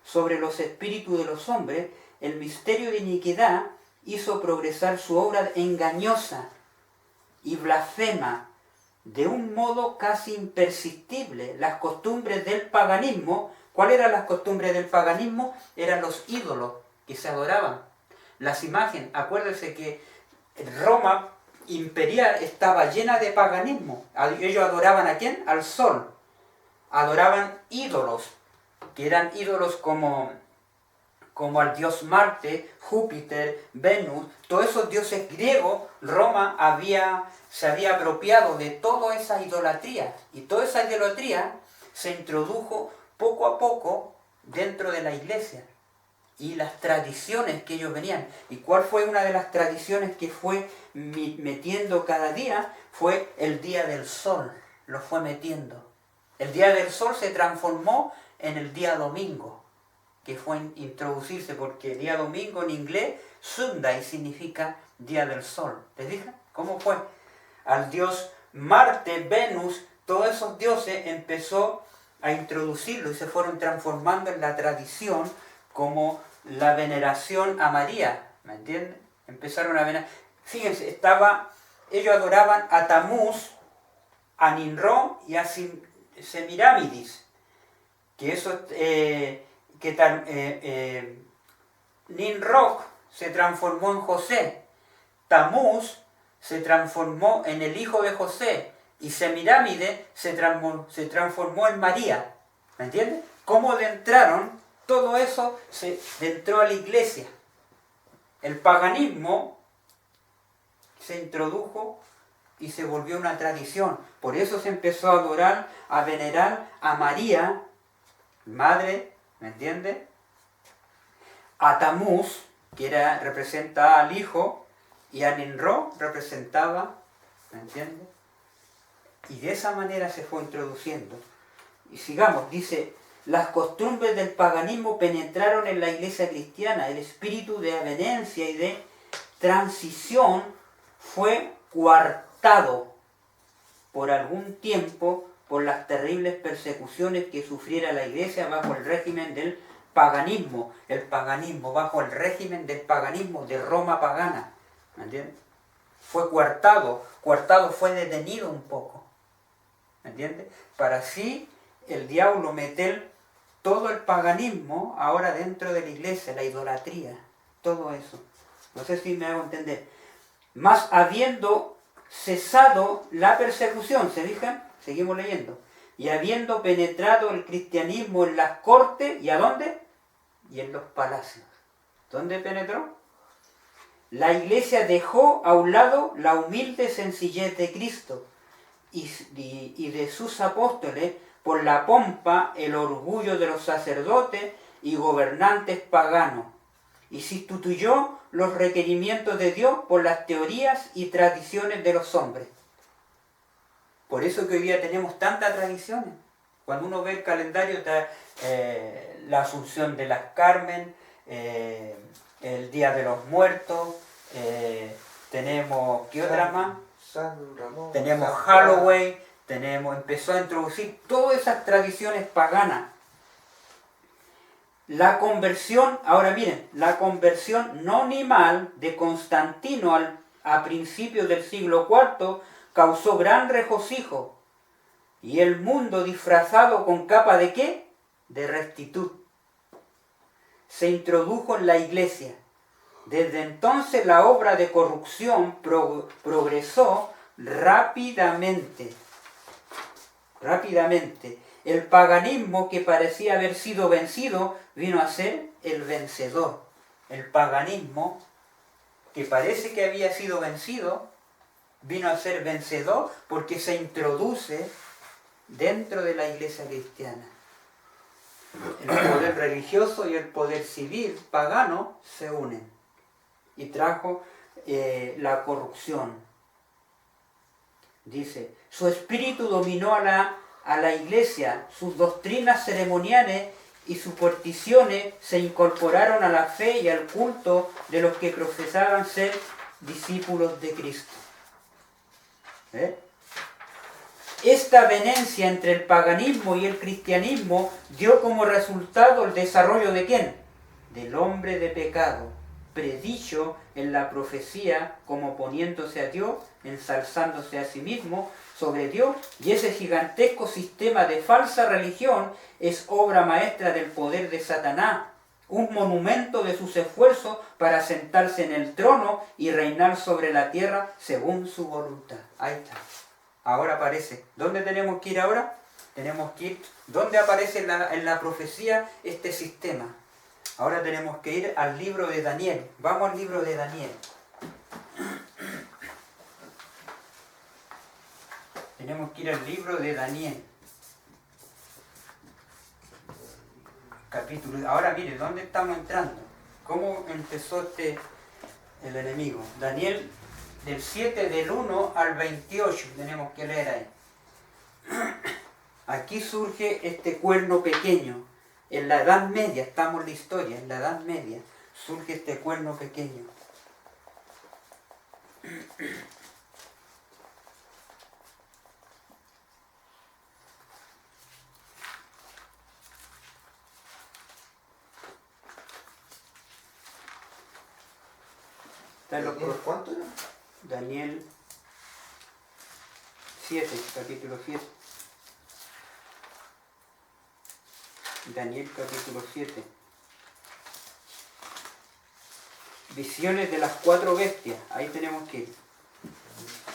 sobre los espíritus de los hombres, el misterio de iniquidad hizo progresar su obra engañosa y blasfema de un modo casi impersistible. Las costumbres del paganismo, ¿cuáles eran las costumbres del paganismo? Eran los ídolos que se adoraban, las imágenes. Acuérdense que Roma imperial estaba llena de paganismo. Ellos adoraban ¿a quién? Al sol. Adoraban ídolos, que eran ídolos como al dios Marte, Júpiter, Venus, todos esos dioses griegos. Roma se había apropiado de toda esa idolatría, y toda esa idolatría se introdujo poco a poco dentro de la iglesia, y las tradiciones que ellos venían. ¿Y cuál fue una de las tradiciones que fue metiendo cada día? Fue el día del sol, lo fue metiendo. El día del sol se transformó en el día domingo, que fue introducirse, porque día domingo en inglés, Sunday, significa día del sol. ¿Te fijas? ¿Cómo fue? Al dios Marte, Venus, todos esos dioses empezó a introducirlo y se fueron transformando en la tradición, como la veneración a María, ¿me entienden? Empezaron a venerar. Fíjense, ellos adoraban a Tamuz, a Ninró y a Semiramidis, que eso Ninroch se transformó en José, Tamuz se transformó en el hijo de José, y Semiramide se transformó en María. ¿Me entiendes? ¿Cómo entraron? Todo eso entró a la iglesia. El paganismo se introdujo y se volvió una tradición. Por eso se empezó a adorar, a venerar a María, madre, ¿me entiendes? A Tamuz, que representaba al hijo, y a Ninró representaba, ¿me entiendes? Y de esa manera se fue introduciendo. Y sigamos, dice, las costumbres del paganismo penetraron en la iglesia cristiana. El espíritu de avenencia y de transición fue coartado por algún tiempo por las terribles persecuciones que sufriera la iglesia bajo el régimen del paganismo, bajo el régimen del paganismo de Roma pagana, ¿me entiendes? Fue coartado fue detenido un poco, ¿me entiendes? Para así el diablo meter todo el paganismo ahora dentro de la iglesia, la idolatría, todo eso. No sé si me hago entender. Mas habiendo cesado la persecución, ¿se fijan? Seguimos leyendo. Y habiendo penetrado el cristianismo en las cortes, ¿y a dónde? Y en los palacios. ¿Dónde penetró? La iglesia dejó a un lado la humilde sencillez de Cristo y de sus apóstoles por la pompa, el orgullo de los sacerdotes y gobernantes paganos, y sustituyó los requerimientos de Dios por las teorías y tradiciones de los hombres. Por eso que hoy día tenemos tantas tradiciones. Cuando uno ve el calendario está la Asunción de las Carmen, el Día de los Muertos, tenemos, ¿qué otra más? San Ramón, Tenemos San Halloween, empezó a introducir todas esas tradiciones paganas. La conversión, ahora miren, la conversión nominal de Constantino a principios del siglo IV causó gran regocijo, y el mundo disfrazado con capa de ¿qué? De rectitud. Se introdujo en la iglesia. Desde entonces la obra de corrupción progresó rápidamente. El paganismo, que parecía haber sido vencido, vino a ser el vencedor. El paganismo, que parece que había sido vencido, vino a ser vencedor porque se introduce dentro de la iglesia cristiana. El poder religioso y el poder civil pagano se unen y trajo la corrupción. Dice, su espíritu dominó a la iglesia, sus doctrinas ceremoniales y supersticiones se incorporaron a la fe y al culto de los que profesaban ser discípulos de Cristo. Esta avenencia entre el paganismo y el cristianismo dio como resultado el desarrollo ¿de quién? Del hombre de pecado, predicho en la profecía como poniéndose a Dios, ensalzándose a sí mismo sobre Dios, y ese gigantesco sistema de falsa religión es obra maestra del poder de Satanás, un monumento de sus esfuerzos para sentarse en el trono y reinar sobre la tierra según su voluntad. Ahí está. Ahora aparece. ¿Dónde tenemos que ir ahora? Tenemos que ir. ¿Dónde aparece en la profecía este sistema? Ahora tenemos que ir al libro de Daniel. Vamos al libro de Daniel. Tenemos que ir al libro de Daniel. Capítulo. Ahora mire, ¿dónde estamos entrando? ¿Cómo empezó el enemigo? Daniel, del 7 del 1 al 28, tenemos que leer ahí. Aquí surge este cuerno pequeño. En la Edad Media, estamos en la historia, en la Edad Media, surge este cuerno pequeño. ¿Cuánto era? Daniel 7, capítulo 7. Daniel capítulo 7. Visiones de las 4 bestias. Ahí tenemos que ir.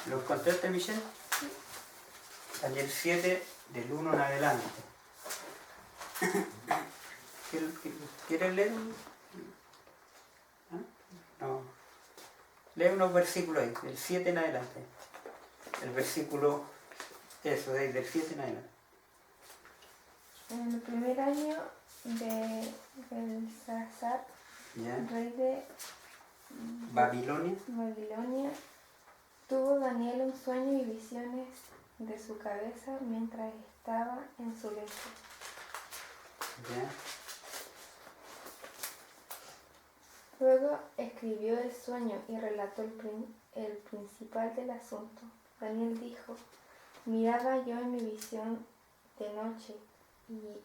¿Lo encontraste, Michelle? Daniel 7, del 1 en adelante. ¿Quieres leer? No. Lee unos versículos ahí, del 7 en adelante. El versículo, eso, de ahí, del 7 en adelante. En el primer año de Belsasar, rey de Babilonia, tuvo Daniel un sueño y visiones de su cabeza mientras estaba en su lecho. ¿ya? Luego escribió el sueño y relató el principal del asunto. Daniel dijo: miraba yo en mi visión de noche, y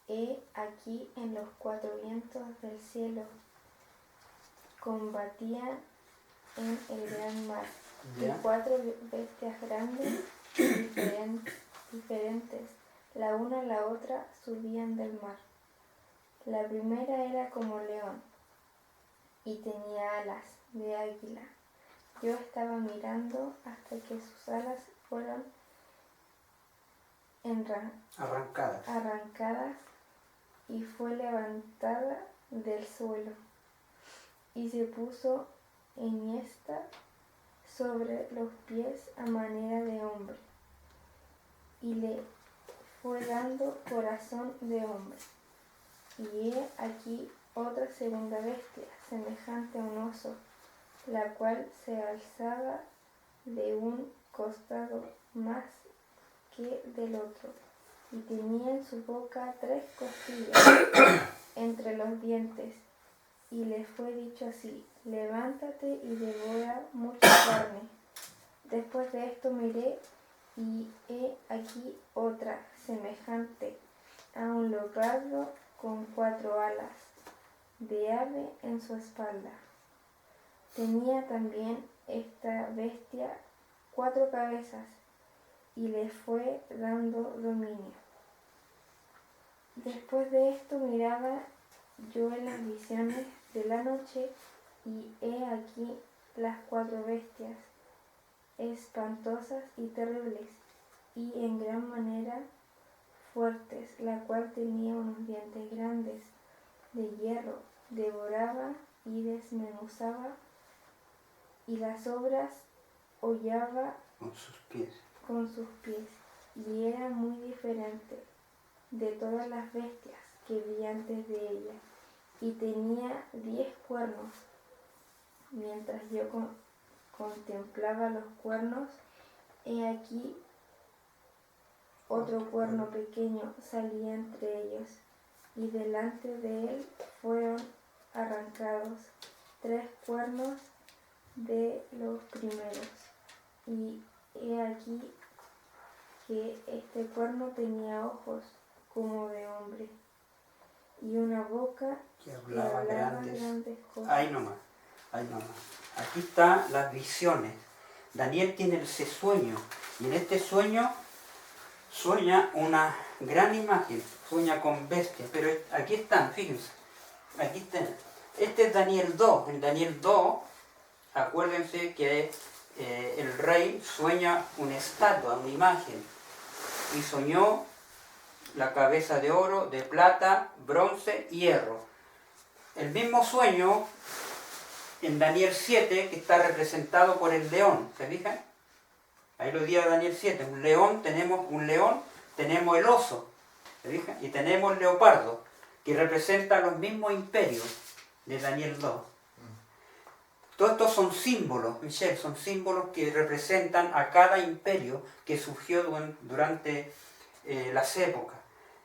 he aquí en los cuatro vientos del cielo combatían en el gran mar, y cuatro bestias grandes y diferentes, la una a la otra, subían del mar. La primera era como león, y tenía alas de águila. Yo estaba mirando hasta que sus alas fueron arrancadas y fue levantada del suelo, y se puso enhiesta sobre los pies a manera de hombre, y le fue dando corazón de hombre. Y he aquí otra segunda bestia, semejante a un oso, la cual se alzaba de un costado más que del otro, y tenía en su boca 3 costillas entre los dientes, y le fue dicho así: levántate y devora mucha carne. Después de esto miré, y he aquí otra, semejante a un leopardo, con 4 alas de ave en su espalda. Tenía también esta bestia 4 cabezas, y le fue dando dominio. Después de esto miraba yo en las visiones de la noche, y he aquí las 4 bestias, espantosas y terribles, y en gran manera fuertes, la cual tenía unos dientes grandes de hierro, devoraba y desmenuzaba, y las obras hollaba con sus pies, y era muy diferente de todas las bestias que vi antes de ella, y tenía 10 cuernos. Mientras yo contemplaba los cuernos, he aquí otro cuerno pequeño salía entre ellos, y delante de él fueron arrancados 3 cuernos de los primeros, y he aquí que este cuerno tenía ojos como de hombre, y una boca que hablaba grandes cosas. Ahí nomás. Aquí están las visiones. Daniel tiene ese sueño, y en este sueño sueña una gran imagen, sueña con bestias, pero aquí están, fíjense, aquí están. Este es Daniel 2, en Daniel 2, acuérdense que el rey sueña una estatua, una imagen, y soñó la cabeza de oro, de plata, bronce y hierro. El mismo sueño en Daniel 7, que está representado por el león, ¿se fijan? Ahí lo dice Daniel 7, un león, tenemos el oso, ¿se fijan? Y tenemos el leopardo, que representa los mismos imperios de Daniel 2. Todos estos son símbolos, Michelle, son símbolos que representan a cada imperio que surgió durante las épocas.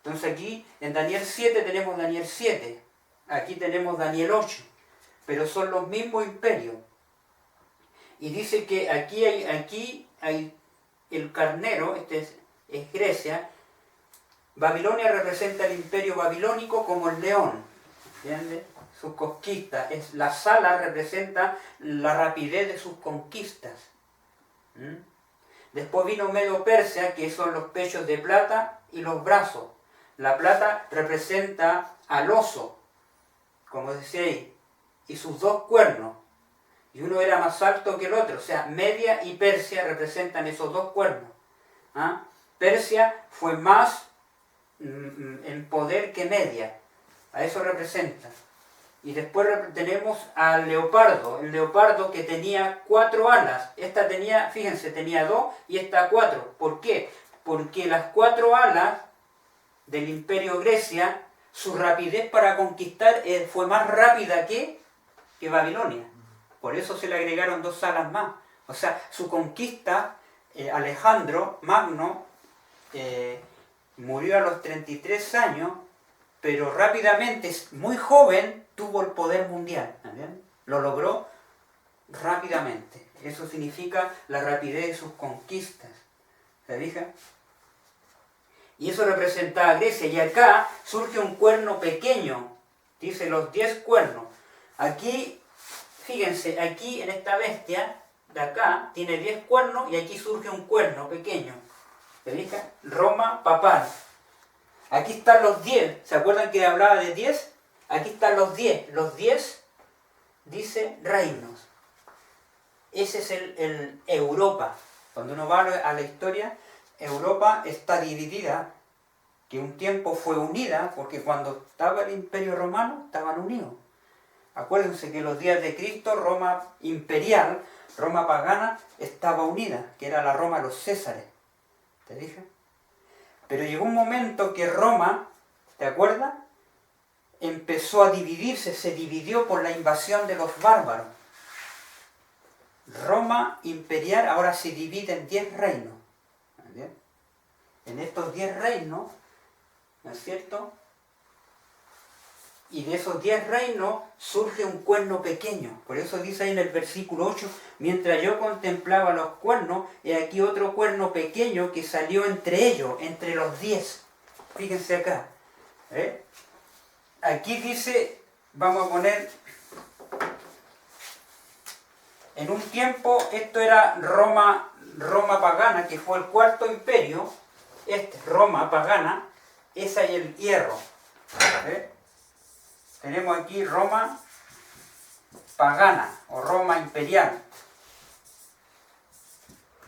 Entonces aquí en Daniel 7 tenemos Daniel 7, aquí tenemos Daniel 8, pero son los mismos imperios. Y dice que aquí hay el carnero, este es Grecia. Babilonia representa el imperio babilónico como el león, ¿entiendes? Sus conquistas. La sala representa la rapidez de sus conquistas. Después vino Medo Persia, que son los pechos de plata y los brazos. La plata representa al oso, como decía ahí, y sus 2 cuernos. Y uno era más alto que el otro, o sea, Media y Persia representan esos 2 cuernos. Persia fue más en poder que Media, a eso representa. Y después tenemos al leopardo, el leopardo que tenía 4 alas. Esta tenía, fíjense, tenía 2 y esta 4. ¿Por qué? Porque las 4 alas del imperio Grecia, su rapidez para conquistar fue más rápida que Babilonia. Por eso se le agregaron 2 alas más. O sea, su conquista, Alejandro Magno, murió a los 33 años, pero rápidamente, muy joven, tuvo el poder mundial. ¿Entiendes? Lo logró rápidamente. Eso significa la rapidez de sus conquistas. ¿Se fija? Y eso representaba a Grecia. Y acá surge un cuerno pequeño. Dice los 10 cuernos. Aquí, fíjense, aquí en esta bestia de acá tiene 10 cuernos y aquí surge un cuerno pequeño. ¿Se fija? Roma papal. Aquí están los 10. ¿Se acuerdan que hablaba de 10? Aquí están los 10. Los 10 dice reinos. Ese es el Europa. Cuando uno va a la historia, Europa está dividida, que un tiempo fue unida, porque cuando estaba el Imperio Romano, estaban unidos. Acuérdense que en los días de Cristo, Roma imperial, Roma pagana, estaba unida, que era la Roma de los Césares. ¿Te dije? Pero llegó un momento que Roma, ¿te acuerdas? Empezó a dividirse, se dividió por la invasión de los bárbaros. Roma imperial ahora se divide en 10 reinos. ¿Bien? En estos 10 reinos, ¿no es cierto? Y de esos 10 reinos surge un cuerno pequeño. Por eso dice ahí en el versículo 8, mientras yo contemplaba los cuernos, he aquí otro cuerno pequeño que salió entre ellos, entre los 10. Fíjense acá. Aquí dice, vamos a poner, en un tiempo esto era Roma pagana, que fue el cuarto imperio. Roma pagana, esa y el hierro. Tenemos aquí Roma pagana o Roma imperial.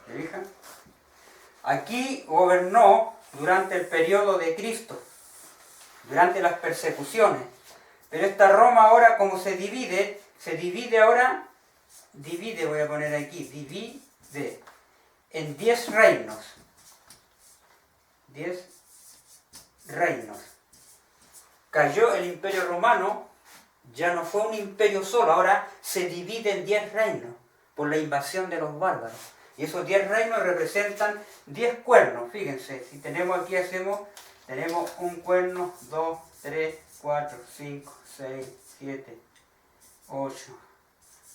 ¿Se fijan? Aquí gobernó durante el periodo de Cristo, durante las persecuciones. Pero esta Roma ahora, como se divide ahora, voy a poner aquí, divide en 10 reinos. 10 reinos. Cayó el Imperio Romano, ya no fue un imperio solo, ahora se divide en 10 reinos por la invasión de los bárbaros. Y esos 10 reinos representan 10 cuernos. Fíjense, si tenemos aquí, tenemos un cuerno, 2, 3, 4, 5, 6, 7, 8,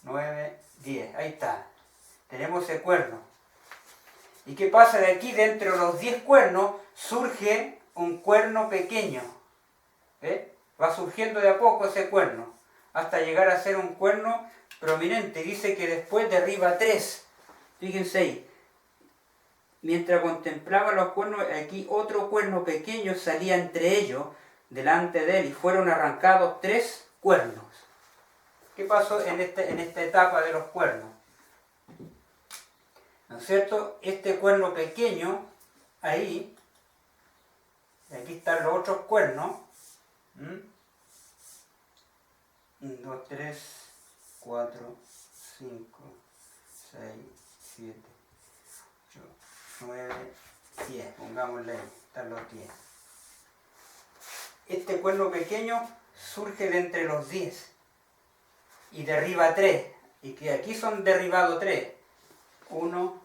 9, 10. Ahí está. Tenemos ese cuerno. ¿Y qué pasa de aquí? Dentro de los 10 cuernos surge un cuerno pequeño. Va surgiendo de a poco ese cuerno, hasta llegar a ser un cuerno prominente. Dice que después derriba 3. Fíjense ahí. Mientras contemplaba los cuernos, aquí otro cuerno pequeño salía entre ellos, delante de él, y fueron arrancados 3 cuernos. ¿Qué pasó en esta etapa de los cuernos? ¿No es cierto? Este cuerno pequeño, ahí, y aquí están los otros cuernos. 1, 2, 3, 4, 5, 6, 7, 8, 9, 10. Pongámosle ahí, están los 10. Este cuerno pequeño surge de entre los 10 y derriba 3. Y que aquí son derribados 3. 1,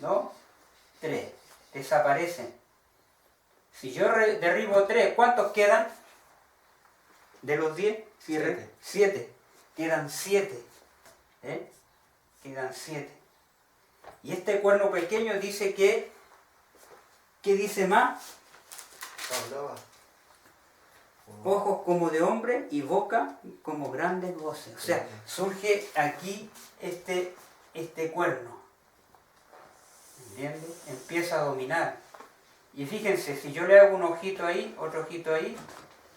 2, 3. Desaparecen. Si yo derribo 3, ¿cuántos quedan? De los 10, 7. Quedan 7. Quedan 7. Y este cuerno pequeño dice que, ¿qué dice más? Hablaba. Ojos como de hombre y boca como grandes voces. O sea, surge aquí este cuerno. ¿Entiendes? Empieza a dominar. Y fíjense, si yo le hago un ojito ahí, otro ojito ahí,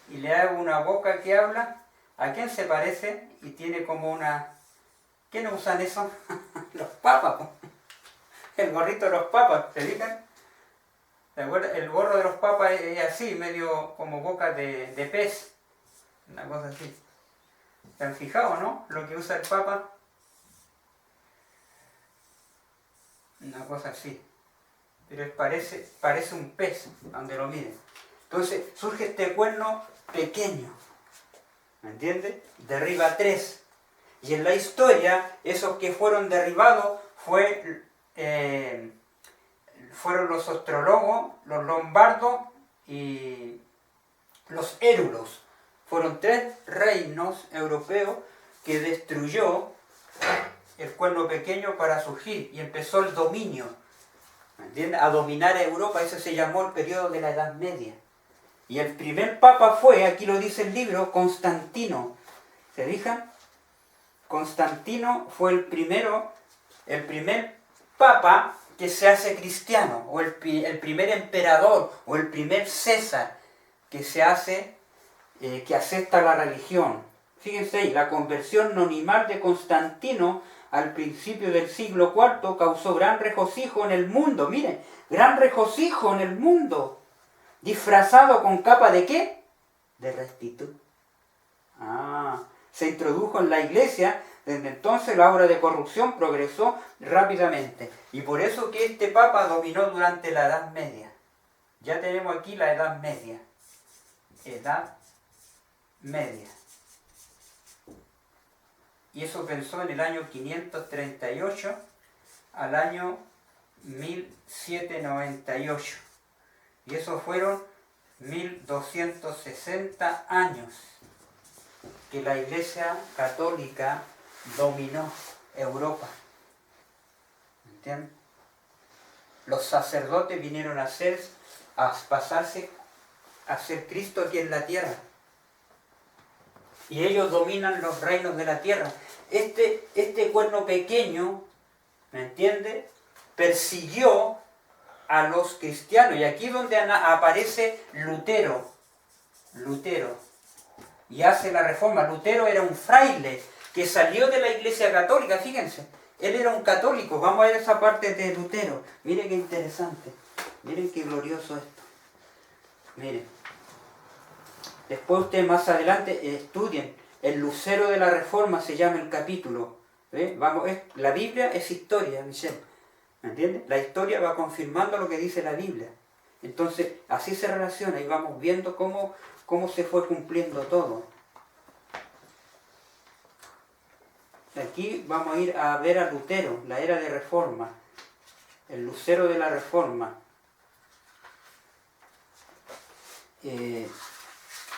y le hago una boca que habla, ¿a quién se parece? Y tiene como una... ¿Quiénes usan eso? Los papas, po. El gorrito de los papas, ¿se fijan? ¿Te acuerdas? El gorro de los papas es así, medio como boca de pez. Una cosa así. ¿Se han fijado, no? Lo que usa el papa. Una cosa así. Pero parece un pez, donde lo miren. Entonces surge este cuerno pequeño. ¿Me entiendes? Derriba 3. Y en la historia, esos que fueron derribados fueron los ostrólogos, los lombardos y los érulos. Fueron 3 reinos europeos que destruyó el cuerno pequeño para surgir y empezó el dominio, ¿me entiendes? A dominar a Europa. Eso se llamó el periodo de la Edad Media. Y el primer papa fue, aquí lo dice el libro, Constantino. ¿Se fijan? Constantino fue el primer papa que se hace cristiano, o el primer emperador, o el primer César que se hace, que acepta la religión. Fíjense ahí, la conversión nominal de Constantino al principio del siglo IV causó gran regocijo en el mundo. Miren, gran regocijo en el mundo. ¿Disfrazado con capa de qué? De rectitud. Se introdujo en la iglesia. Desde entonces la obra de corrupción progresó rápidamente. Y por eso que este papa dominó durante la Edad Media. Ya tenemos aquí la Edad Media. Edad Media. Y eso pensó en el año 538 al año 1798. Y eso fueron 1260 años que la Iglesia Católica dominó Europa. ¿Entienden? Los sacerdotes vinieron a pasarse a ser Cristo aquí en la tierra. Y ellos dominan los reinos de la tierra. Este cuerno pequeño, ¿me entiende?, persiguió a los cristianos. Y aquí es donde aparece Lutero. Y hace la reforma. Lutero era un fraile que salió de la Iglesia Católica, fíjense. Él era un católico. Vamos a ver esa parte de Lutero. Miren qué interesante. Miren qué glorioso esto. Miren. Después ustedes más adelante estudien. El lucero de la reforma se llama el capítulo. La Biblia es historia, Michelle. ¿Me entiendes? La historia va confirmando lo que dice la Biblia. Entonces, así se relaciona y vamos viendo cómo se fue cumpliendo todo. Aquí vamos a ir a ver a Lutero, la era de reforma. El lucero de la reforma.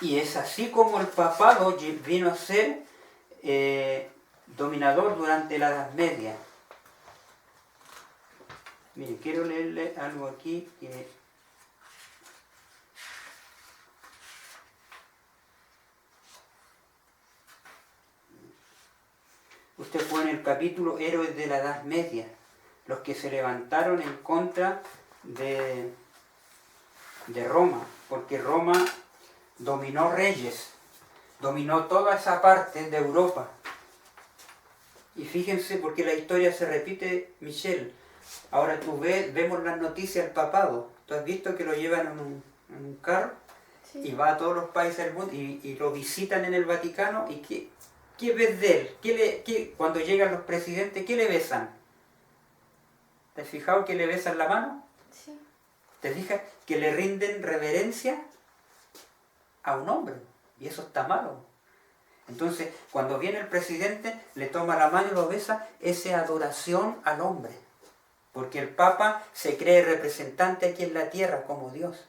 Y es así como el papado vino a ser dominador durante la Edad Media. Miren, quiero leerle algo aquí que... Usted pone el capítulo Héroes de la Edad Media, los que se levantaron en contra de Roma, porque Roma dominó reyes, dominó toda esa parte de Europa. Y fíjense, porque la historia se repite, Michelle. Ahora vemos las noticias del papado. ¿Tú has visto que lo llevan en un carro? Sí. Y va a todos los países del mundo y lo visitan en el Vaticano? ¿Y qué ves de él? Cuando llegan los presidentes, qué le besan? ¿Te has fijado que le besan la mano? Sí. ¿Te fijas que le rinden reverencia a un hombre? Y eso está malo. Entonces, cuando viene el presidente, le toma la mano y lo besa, esa es adoración al hombre. Porque el Papa se cree representante aquí en la tierra como Dios.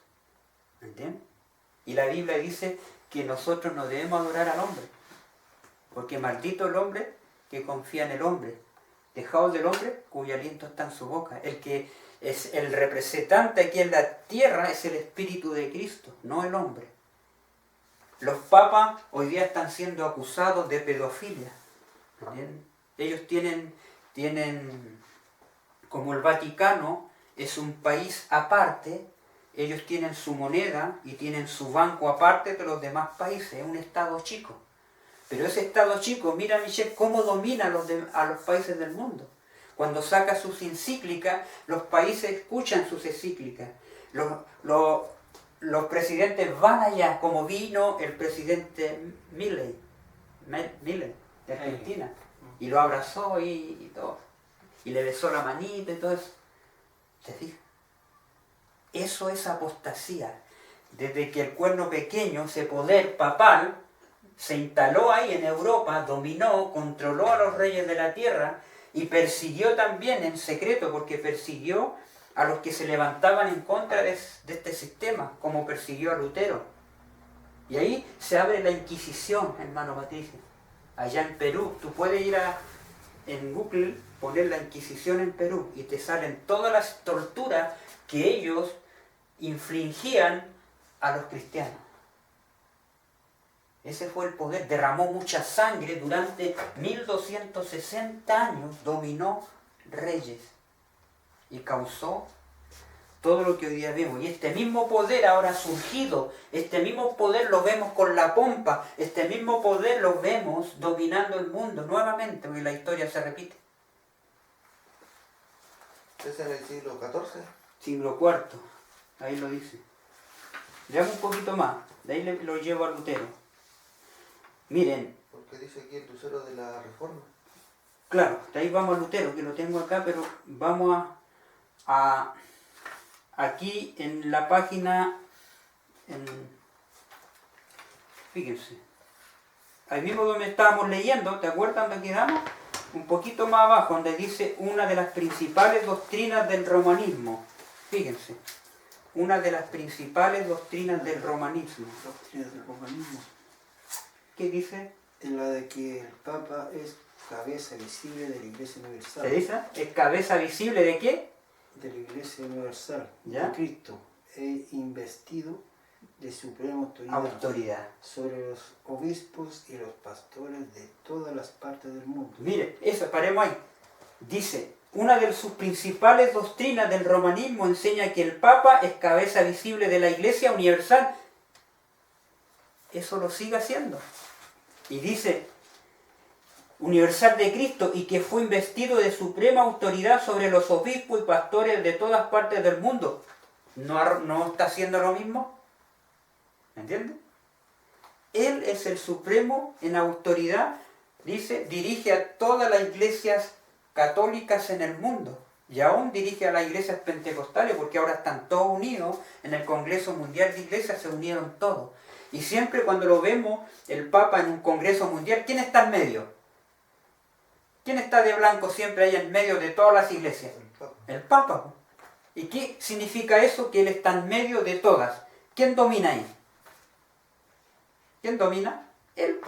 ¿Entiendes? Y la Biblia dice que nosotros no debemos adorar al hombre. Porque maldito el hombre que confía en el hombre. Dejado del hombre cuyo aliento está en su boca. El que es el representante aquí en la tierra es el Espíritu de Cristo, no el hombre. Los papas hoy día están siendo acusados de pedofilia. ¿Entiendes? Ellos tienen, como el Vaticano es un país aparte, ellos tienen su moneda y tienen su banco aparte de los demás países. Es un estado chico. Pero ese estado chico, mira Michelle, cómo domina a los países del mundo. Cuando saca sus encíclicas, los países escuchan sus encíclicas. Los presidentes van allá, como vino el presidente Milei de Argentina. Y lo abrazó y todo. Y le besó la manita y todo eso. ¿Te fijas? Eso es apostasía. Desde que el cuerno pequeño, ese poder papal, se instaló ahí en Europa, dominó, controló a los reyes de la tierra y persiguió también en secreto, porque persiguió a los que se levantaban en contra de este sistema, como persiguió a Lutero. Y ahí se abre la Inquisición, hermano Patricio. Allá en Perú, tú puedes ir en Google, poner la Inquisición en Perú y te salen todas las torturas que ellos infligían a los cristianos. Ese fue el poder, derramó mucha sangre durante 1260 años, dominó reyes y causó todo lo que hoy día vemos. Y este mismo poder ahora ha surgido, este mismo poder lo vemos con la pompa, este mismo poder lo vemos dominando el mundo nuevamente, porque la historia se repite. ¿Es en el siglo XIV? Siglo IV, ahí lo dice. Leamos un poquito más, de ahí lo llevo a Lutero. Miren. Porque dice aquí el lucero de la Reforma. Claro, de ahí vamos a Lutero, que lo tengo acá, pero vamos aquí en la página, fíjense, ahí mismo donde estábamos leyendo, ¿te acuerdas dónde quedamos? Un poquito más abajo, donde dice una de las principales doctrinas del romanismo. Fíjense, una de las principales doctrinas del romanismo. Doctrinas del romanismo. ¿Qué dice? En la de que el Papa es cabeza visible de la Iglesia Universal. ¿Se dice? ¿Es cabeza visible de qué? De la Iglesia Universal, ¿Ya? de Cristo, es investido de suprema Autoridad. sobre los obispos y los pastores de todas las partes del mundo. Mire, eso, paremos ahí. Dice, una de sus principales doctrinas del romanismo enseña que el Papa es cabeza visible de la Iglesia Universal. Eso lo sigue haciendo. Y dice, universal de Cristo, y que fue investido de suprema autoridad sobre los obispos y pastores de todas partes del mundo. ¿No está haciendo lo mismo? ¿Me entiendes? Él es el supremo en autoridad, dice, dirige a todas las iglesias católicas en el mundo. Y aún dirige a las iglesias pentecostales, porque ahora están todos unidos en el Congreso Mundial de Iglesias, se unieron todos. Y siempre cuando lo vemos, el Papa en un Congreso Mundial, ¿quién está en medio? ¿Quién está de blanco siempre ahí en medio de todas las iglesias? El Papa. ¿Y qué significa eso? Que Él está en medio de todas. ¿Quién domina ahí? ¿Quién domina? Él.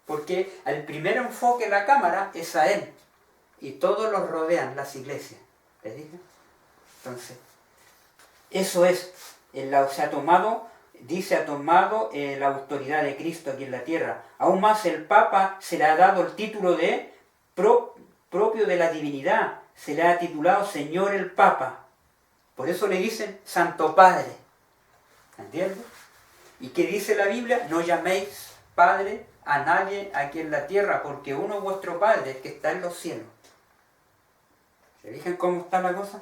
Porque el primer enfoque de la cámara es a Él. Y todos los rodean, las iglesias. ¿Les dije? Entonces, eso es. Se ha tomado la autoridad de Cristo aquí en la tierra. Aún más el Papa se le ha dado el título de propio de la divinidad. Se le ha titulado Señor el Papa. Por eso le dicen Santo Padre. ¿Entiendes? ¿Y qué dice la Biblia? No llaméis Padre a nadie aquí en la tierra, porque uno es vuestro Padre, el que está en los cielos. ¿Se fijan cómo está la cosa?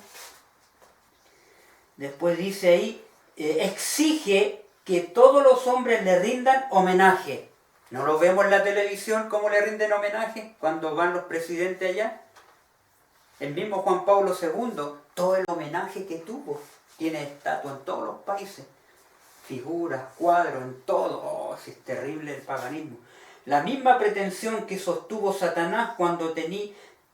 Después dice ahí, exige que todos los hombres le rindan homenaje. ¿No lo vemos en la televisión cómo le rinden homenaje cuando van los presidentes allá? El mismo Juan Pablo II, todo el homenaje que tuvo, tiene estatua en todos los países. Figuras, cuadros, en todo. Oh, es terrible el paganismo. La misma pretensión que sostuvo Satanás cuando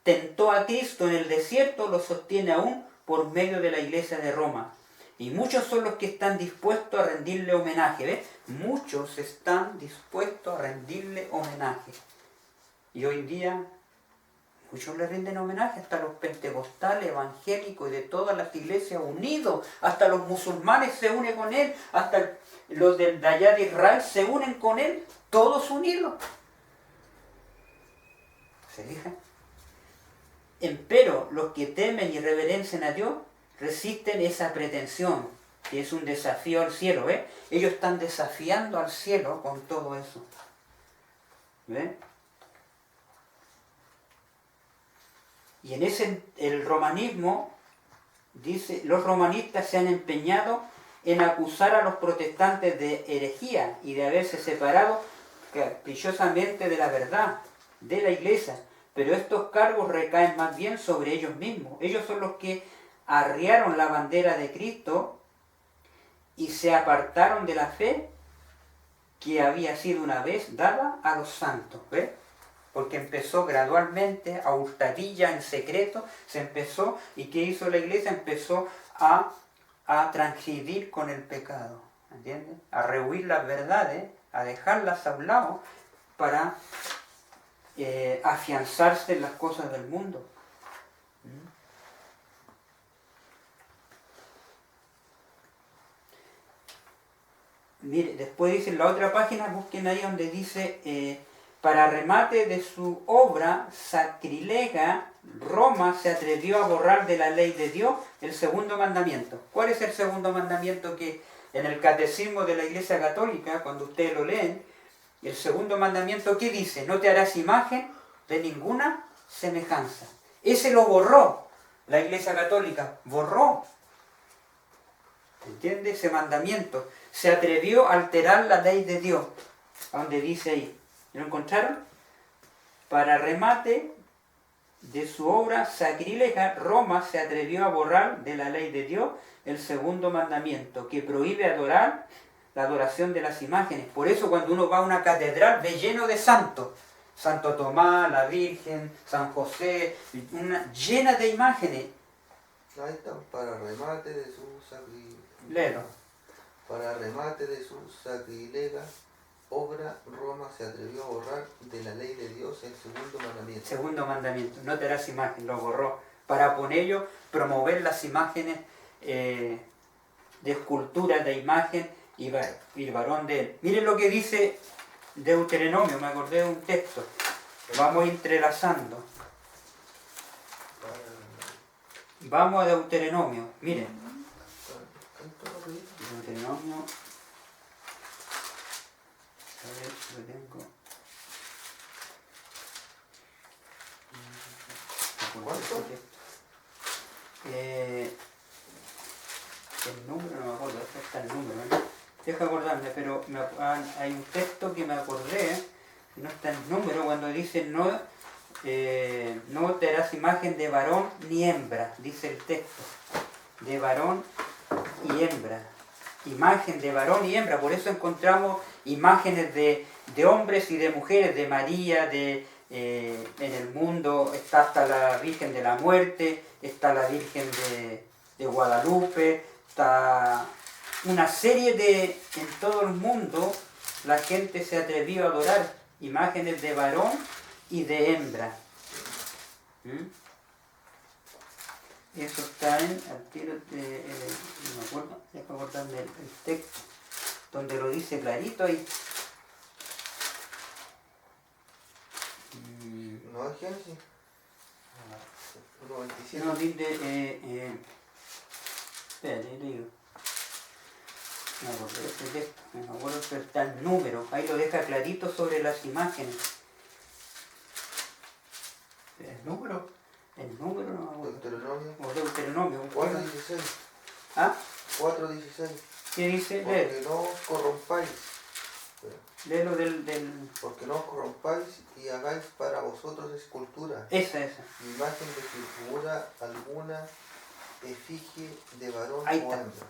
tentó a Cristo en el desierto, lo sostiene aún por medio de la iglesia de Roma. Y muchos son los que están dispuestos a rendirle homenaje. ¿Ves? Muchos están dispuestos a rendirle homenaje. Y hoy en día muchos le rinden homenaje, hasta los pentecostales, evangélicos y de todas las iglesias unidos, hasta los musulmanes se unen con él, hasta los de allá de Israel se unen con él, todos unidos. ¿Se fijan? Empero los que temen y reverencian a Dios resisten esa pretensión, que es un desafío al cielo. ¿Ves? Ellos están desafiando al cielo con todo eso. ¿Ves? Y en el romanismo, dice, los romanistas se han empeñado en acusar a los protestantes de herejía y de haberse separado caprichosamente de la verdad, de la iglesia. Pero estos cargos recaen más bien sobre ellos mismos. Ellos son los que arriaron la bandera de Cristo y se apartaron de la fe que había sido una vez dada a los santos. ¿Ves? Porque empezó gradualmente, a hurtadilla, en secreto, se empezó, ¿y qué hizo la iglesia? Empezó a transgredir con el pecado. ¿entiendes? A rehuir las verdades, a dejarlas a un lado para afianzarse en las cosas del mundo. Mire, después dice en la otra página, busquen ahí donde dice, para remate de su obra sacrilega, Roma se atrevió a borrar de la ley de Dios el segundo mandamiento. ¿Cuál es el segundo mandamiento que en el catecismo de la Iglesia Católica, cuando ustedes lo leen, el segundo mandamiento, ¿qué dice? No te harás imagen de ninguna semejanza. Ese lo borró la Iglesia Católica, borró. ¿Entiende? Ese mandamiento. Se atrevió a alterar la ley de Dios. A donde dice ahí. ¿Lo encontraron? Para remate de su obra sacrílega, Roma se atrevió a borrar de la ley de Dios el segundo mandamiento, que prohíbe adorar la adoración de las imágenes. Por eso cuando uno va a una catedral ve lleno de santos. Santo Tomás, la Virgen, San José, llena de imágenes. Ahí está, para remate de su sacrilega. Léelo. Para remate de su sacrilega obra, Roma se atrevió a borrar de la ley de Dios el segundo mandamiento. Segundo mandamiento, no te harás imagen, lo borró. Para por ello promover las imágenes de esculturas de imagen y varón de él. Miren lo que dice Deuteronomio, me acordé de un texto. Vamos entrelazando. Vamos a Deuteronomio, miren. Deuteronomio. A ver, lo tengo. ¿Cuánto? El número no me acuerdo, este está el número, ¿no? Deja acordarme, pero hay un texto que me acordé, no está el número, cuando dice no te harás imagen de varón ni hembra, dice el texto, de varón y hembra. Imagen de varón y hembra, por eso encontramos imágenes de hombres y de mujeres, de María, en el mundo está hasta la Virgen de la Muerte, está la Virgen de Guadalupe, está una serie en todo el mundo la gente se atrevió a adorar imágenes de varón y de hembra. Eso está al tiro no me acuerdo, dejo acordarme el texto, donde lo dice clarito ahí. ¿No es Génesis? 97. No, dice, espérate, le digo. Me acuerdo de este texto, me acuerdo que está el número, ahí lo deja clarito sobre las imágenes. ¿El número? El número no me acuerdo. Deuteronomio. O Deuteronomio. 4:16. ¿Ah? 4:16. ¿Qué dice? Porque no os corrompáis. Léelo del... Porque no os corrompáis y hagáis para vosotros escultura. Esa. Imagen de figura alguna, efigie de varón Ahí o está. hembra.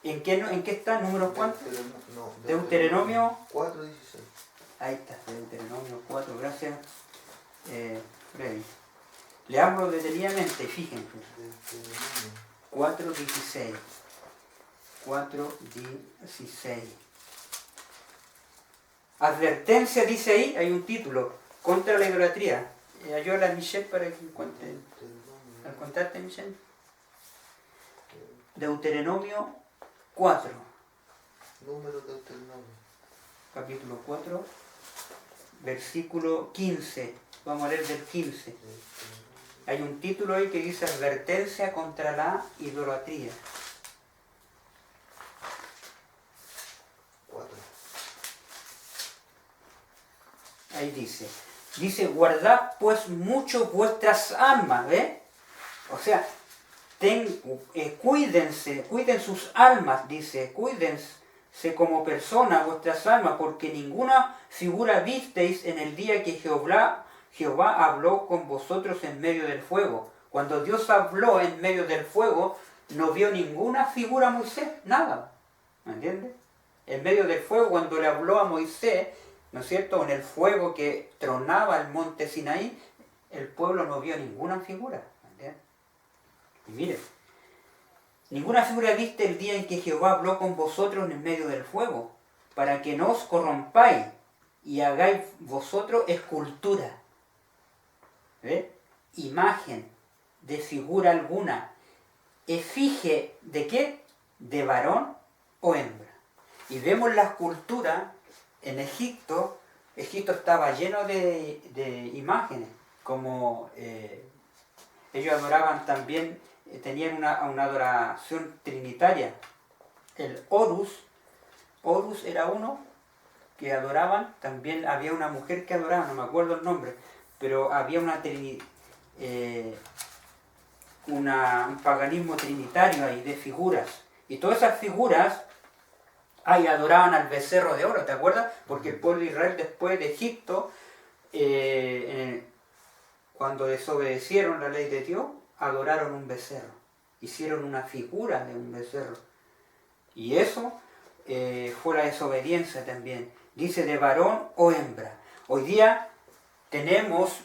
¿En qué está? ¿Número cuánto? Deuteronomio Deuteronomio 4:16. Ahí está, Deuteronomio 4, gracias Freddy. Le hablo detenidamente, fíjense. Deuteronomio 4:16. 4:16. Advertencia dice ahí, hay un título, contra la idolatría. Ayúdale a Michelle para que encuentre. Deuteronomio. ¿Al contarte, Michelle? Deuteronomio 4. Número de Deuteronomio. Capítulo 4, versículo 15. Vamos a leer del 15. Hay un título ahí que dice advertencia contra la idolatría. 4. Ahí dice, guardad pues mucho vuestras almas, ¿ves? O sea, cuiden sus almas, dice, cuídense como personas vuestras almas, porque ninguna figura visteis en el día que Jehová habló con vosotros en medio del fuego. Cuando Dios habló en medio del fuego, no vio ninguna figura a Moisés, nada, ¿me entiendes? En medio del fuego, cuando le habló a Moisés, ¿no es cierto?, en el fuego que tronaba el monte Sinaí, el pueblo no vio ninguna figura, ¿me entiendes? Y miren, ninguna figura viste el día en que Jehová habló con vosotros en medio del fuego, para que no os corrompáis y hagáis vosotros escultura. ¿Ve? Imagen de figura alguna. Efigie ¿de qué? De varón o hembra. Y vemos la escultura en Egipto. Egipto estaba lleno de imágenes, como ellos adoraban también, tenían una adoración trinitaria. El Horus era uno que adoraban, también había una mujer que adoraba, no me acuerdo el nombre, pero había un paganismo trinitario ahí de figuras. Y todas esas figuras ahí adoraban al becerro de oro, ¿te acuerdas? Porque el pueblo de Israel después de Egipto, cuando desobedecieron la ley de Dios, adoraron un becerro. Hicieron una figura de un becerro. Y eso fue la desobediencia también. Dice de varón o hembra. Hoy día tenemos,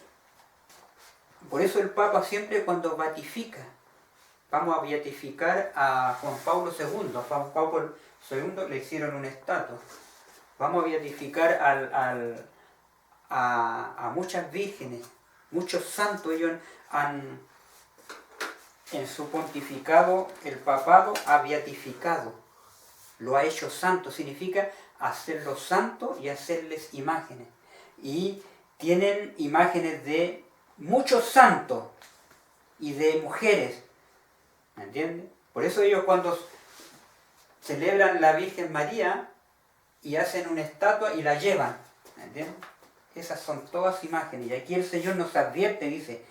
por eso el Papa siempre cuando beatifica, vamos a beatificar a Juan Pablo II. A Juan Pablo II le hicieron una estatua. Vamos a beatificar a muchas vírgenes, muchos santos. Ellos en su pontificado, el papado ha beatificado, lo ha hecho santo, significa hacerlos santos y hacerles imágenes. Y tienen imágenes de muchos santos y de mujeres, ¿me entiendes? Por eso ellos cuando celebran la Virgen María y hacen una estatua y la llevan, ¿me entiendes? Esas son todas imágenes. Y aquí el Señor nos advierte, dice,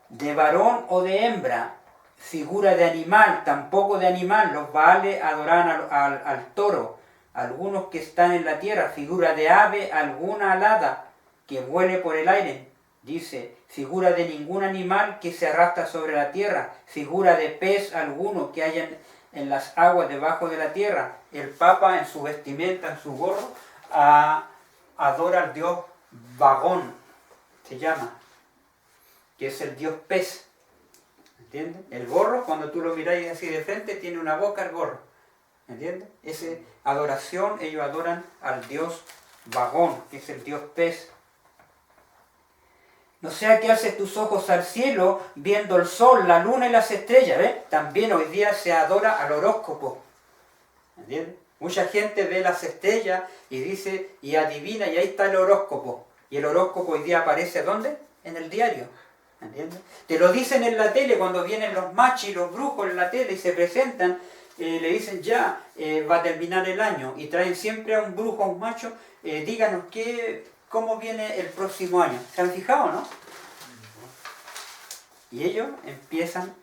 de varón o de hembra, figura de animal, tampoco de animal. Los baales adoraban al toro, algunos que están en la tierra, figura de ave, alguna alada que vuele por el aire. Dice, figura de ningún animal que se arrastra sobre la tierra, figura de pez alguno que haya en las aguas debajo de la tierra. El Papa en su vestimenta, en su gorro, adora al dios Vagón, se llama, que es el dios pez. ¿Entiendes? El gorro, cuando tú lo miráis así de frente, tiene una boca el gorro. ¿Entiendes? Esa adoración, ellos adoran al dios Vagón, que es el dios pez. No sea que alces tus ojos al cielo viendo el sol, la luna y las estrellas. ¿Ves? También hoy día se adora al horóscopo. ¿Entiendes? Mucha gente ve las estrellas y dice, y adivina, y ahí está el horóscopo. Y el horóscopo hoy día aparece ¿dónde? En el diario. ¿Entiendes? Te lo dicen en la tele cuando vienen los machos y los brujos en la tele y se presentan, le dicen ya, va a terminar el año. Y traen siempre a un brujo, a un macho, díganos cómo viene el próximo año. ¿Se han fijado, no? Y ellos empiezan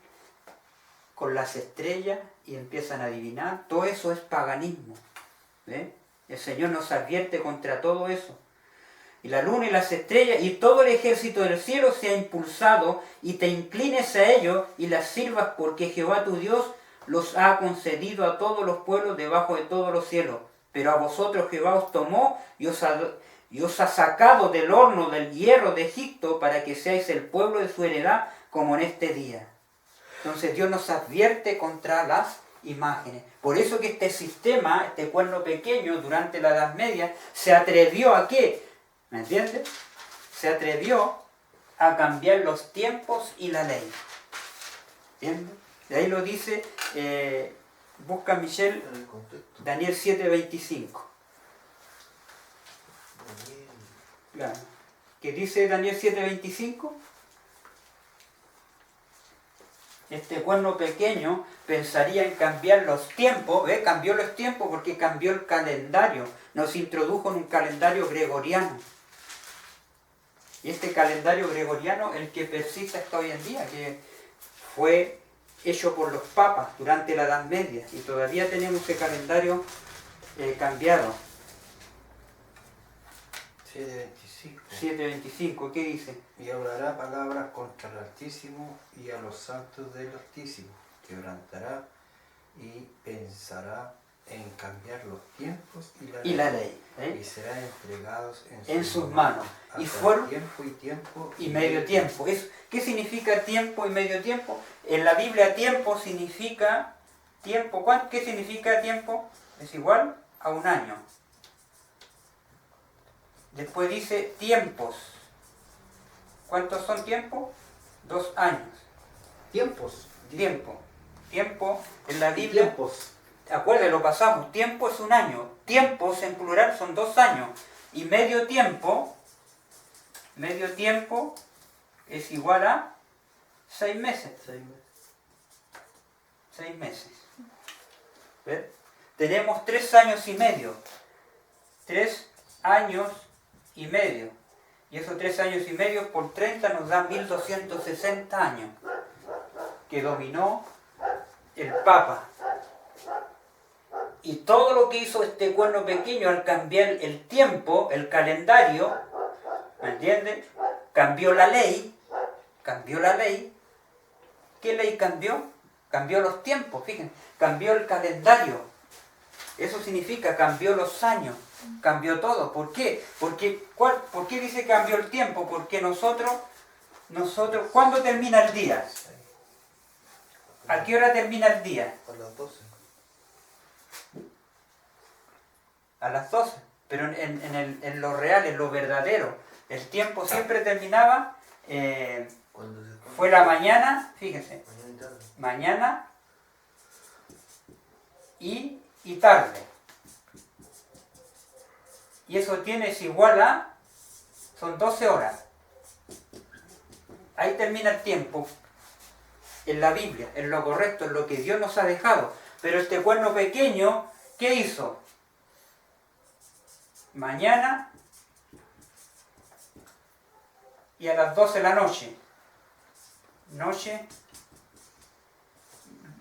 con las estrellas y empiezan a adivinar. Todo eso es paganismo. ¿Ve? El Señor nos advierte contra todo eso. Y la luna y las estrellas y todo el ejército del cielo se ha impulsado, y te inclines a ellos y las sirvas, porque Jehová tu Dios los ha concedido a todos los pueblos debajo de todos los cielos. Pero a vosotros Jehová os tomó y os ha sacado del horno del hierro de Egipto, para que seáis el pueblo de su heredad, como en este día. Entonces Dios nos advierte contra las imágenes. Por eso que este sistema, este cuerno pequeño, durante la Edad Media, se atrevió a ¿qué? ¿Me entiendes? Se atrevió a cambiar los tiempos y la ley. ¿Entiendes? De ahí lo dice, busca Michelle, Daniel 7:25. Claro. ¿Qué dice Daniel 7:25? Este cuerno pequeño pensaría en cambiar los tiempos, ¿eh? Cambió los tiempos porque cambió el calendario, nos introdujo en un calendario gregoriano. Y este calendario gregoriano, el que persiste hasta hoy en día, que fue hecho por los papas durante la Edad Media, y todavía tenemos ese calendario cambiado. 7:25, ¿qué dice? Y hablará palabras contra el Altísimo y a los santos del Altísimo, quebrantará y pensará en cambiar los tiempos y la ley, ¿eh? y serán entregados en sus manos. Y fueron tiempo y medio tiempo. ¿Qué significa tiempo y medio tiempo? En la Biblia tiempo significa Tiempo, ¿qué significa tiempo? Es igual a un año. Después dice tiempos. ¿Cuántos son tiempos? 2 años. Tiempos. Tiempo. Tiempo en la Biblia. Tiempos. Acuérdense, lo pasamos. Tiempo es un año. Tiempos en plural son 2 años. Y medio tiempo es igual a 6 meses. 6 meses. ¿Ven? Tenemos 3 años y medio. 3 años y medio. Y esos 3 años y medio por 30 nos da 1260 años. Que dominó el Papa. Y todo lo que hizo este cuerno pequeño al cambiar el tiempo, el calendario, ¿me entienden? Cambió la ley. ¿Qué ley cambió? Cambió los tiempos, fíjense. Cambió el calendario. Eso significa cambió los años. Cambió todo. ¿Por qué? ¿Por qué dice que cambió el tiempo? Porque nosotros, ¿cuándo termina el día? ¿A qué hora termina el día? A las 12. A las 12. Pero en lo real, en lo verdadero, el tiempo siempre terminaba, fue la mañana, fíjense, mañana y tarde. Y eso es igual a, son 12 horas. Ahí termina el tiempo. En la Biblia, en lo correcto, en lo que Dios nos ha dejado. Pero este cuerno pequeño, ¿qué hizo? Mañana y a las 12 de la noche. Noche,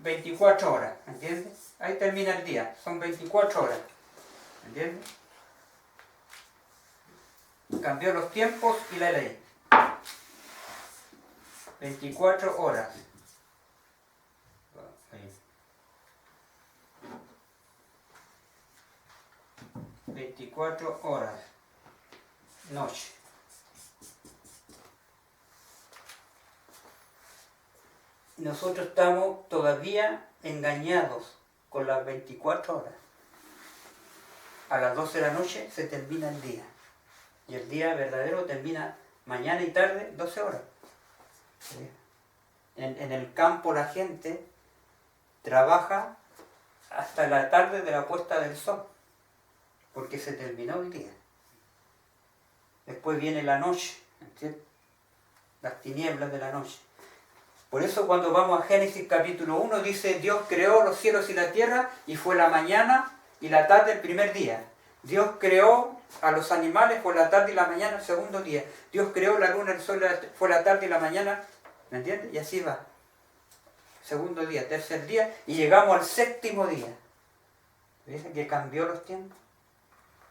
24 horas, ¿entiendes? Ahí termina el día, son 24 horas, ¿entiendes? Cambió los tiempos y la ley. 24 horas. 24 horas. Noche. Nosotros estamos todavía engañados con las 24 horas. A las 12 de la noche se termina el día. Y el día verdadero termina mañana y tarde, 12 horas. ¿Sí? En el campo la gente trabaja hasta la tarde de la puesta del sol, porque se terminó el día. Después viene la noche, ¿entiendes? Las tinieblas de la noche. Por eso cuando vamos a Génesis capítulo 1 dice, Dios creó los cielos y la tierra y fue la mañana y la tarde el primer día. Dios creó a los animales, fue la tarde y la mañana el segundo día. Dios creó la luna, el sol, fue la tarde y la mañana, ¿me entiendes? Y así va. Segundo día, tercer día, y llegamos al séptimo día. ¿Ves? Que cambió los tiempos.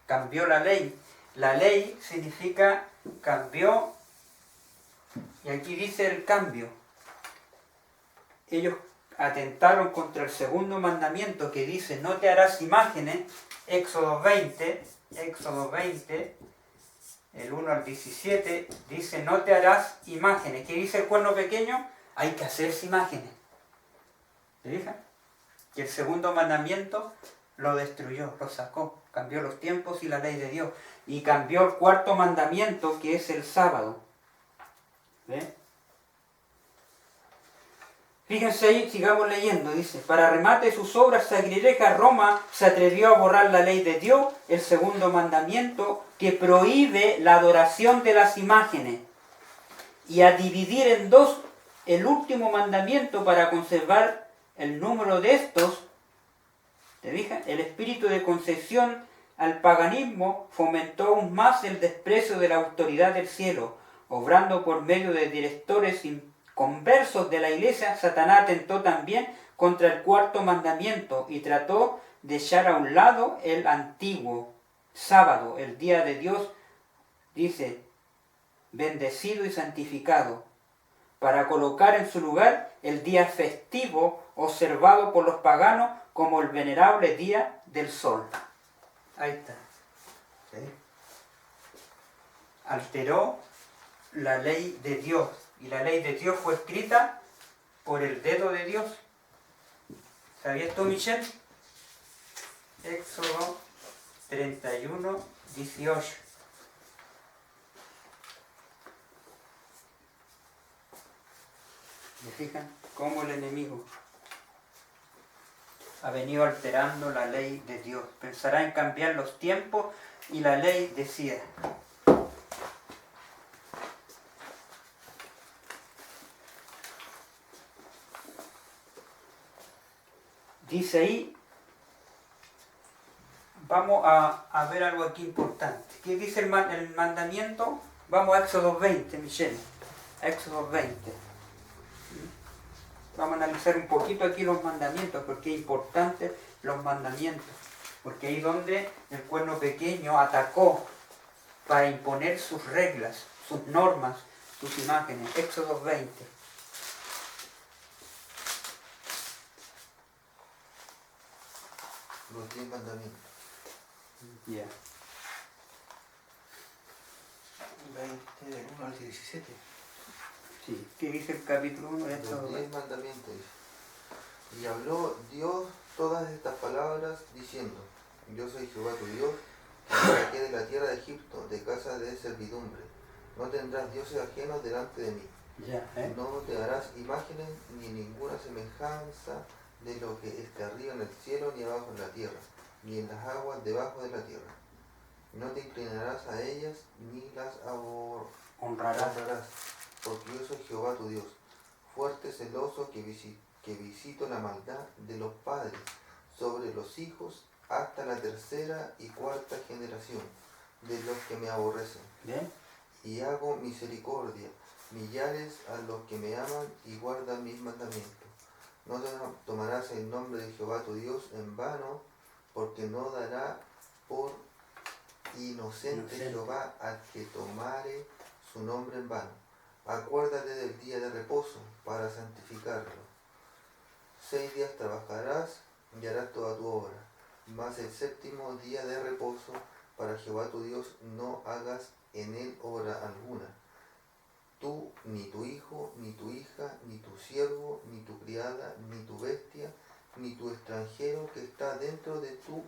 Cambió la ley. La ley significa cambió, y aquí dice el cambio. Ellos atentaron contra el segundo mandamiento que dice, no te harás imágenes, Éxodo 20, el 1 al 17, dice, no te harás imágenes. ¿Qué dice el cuerno pequeño? Hay que hacerse imágenes. ¿Se fijan? Y el segundo mandamiento lo destruyó, lo sacó, cambió los tiempos y la ley de Dios. Y cambió el cuarto mandamiento, que es el sábado. ¿Ven? Fíjense ahí, sigamos leyendo, dice, para remate de sus obras sacrilegas, Roma se atrevió a borrar la ley de Dios, el segundo mandamiento, que prohíbe la adoración de las imágenes, y a dividir en dos el último mandamiento para conservar el número de estos. ¿Te fijas? El espíritu de concesión al paganismo fomentó aún más el desprecio de la autoridad del cielo, obrando por medio de directores conversos de la iglesia. Satanás atentó también contra el cuarto mandamiento y trató de echar a un lado el antiguo sábado, el día de Dios, dice, bendecido y santificado, para colocar en su lugar el día festivo observado por los paganos como el venerable día del sol. Ahí está. ¿Sí? Alteró la ley de Dios. Y la ley de Dios fue escrita por el dedo de Dios. ¿Sabías tú, Michelle? Éxodo 31, 18. ¿Me fijan cómo el enemigo ha venido alterando la ley de Dios? Pensará en cambiar los tiempos y la ley decía. Dice ahí, vamos a ver algo aquí importante. ¿Qué dice el mandamiento? Vamos a Éxodo 20, Michelle. Éxodo 20. Vamos a analizar un poquito aquí los mandamientos, porque es importante los mandamientos. Porque ahí donde el cuerno pequeño atacó para imponer sus reglas, sus normas, sus imágenes. Éxodo 20. Los 10 mandamientos. Ya. 20, del 1 al 17. Sí. ¿Qué dice el capítulo 1 de Éxodo Los 10 20? mandamientos. Dice. Y habló Dios todas estas palabras diciendo: Yo soy Jehová tu Dios, que te saqué de la tierra de Egipto, de casa de servidumbre. No tendrás dioses ajenos delante de mí. Ya, No te harás imágenes ni ninguna semejanza de lo que esté arriba en el cielo, ni abajo en la tierra, ni en las aguas debajo de la tierra. No te inclinarás a ellas, ni las honrarás. porque yo soy Jehová tu Dios, fuerte, celoso, que visito la maldad de los padres sobre los hijos hasta la tercera y cuarta generación de los que me aborrecen. ¿Bien? Y hago misericordia, millares a los que me aman y guardan mis mandamientos. No tomarás el nombre de Jehová tu Dios en vano, porque no dará por inocente Jehová al que tomare su nombre en vano. Acuérdate del día de reposo para santificarlo. 6 días trabajarás y harás toda tu obra, mas el séptimo día de reposo para Jehová tu Dios no hagas en él obra alguna. Tú, ni tu hijo, ni tu hija, ni tu siervo, ni tu criada, ni tu bestia, ni tu extranjero que está dentro de tu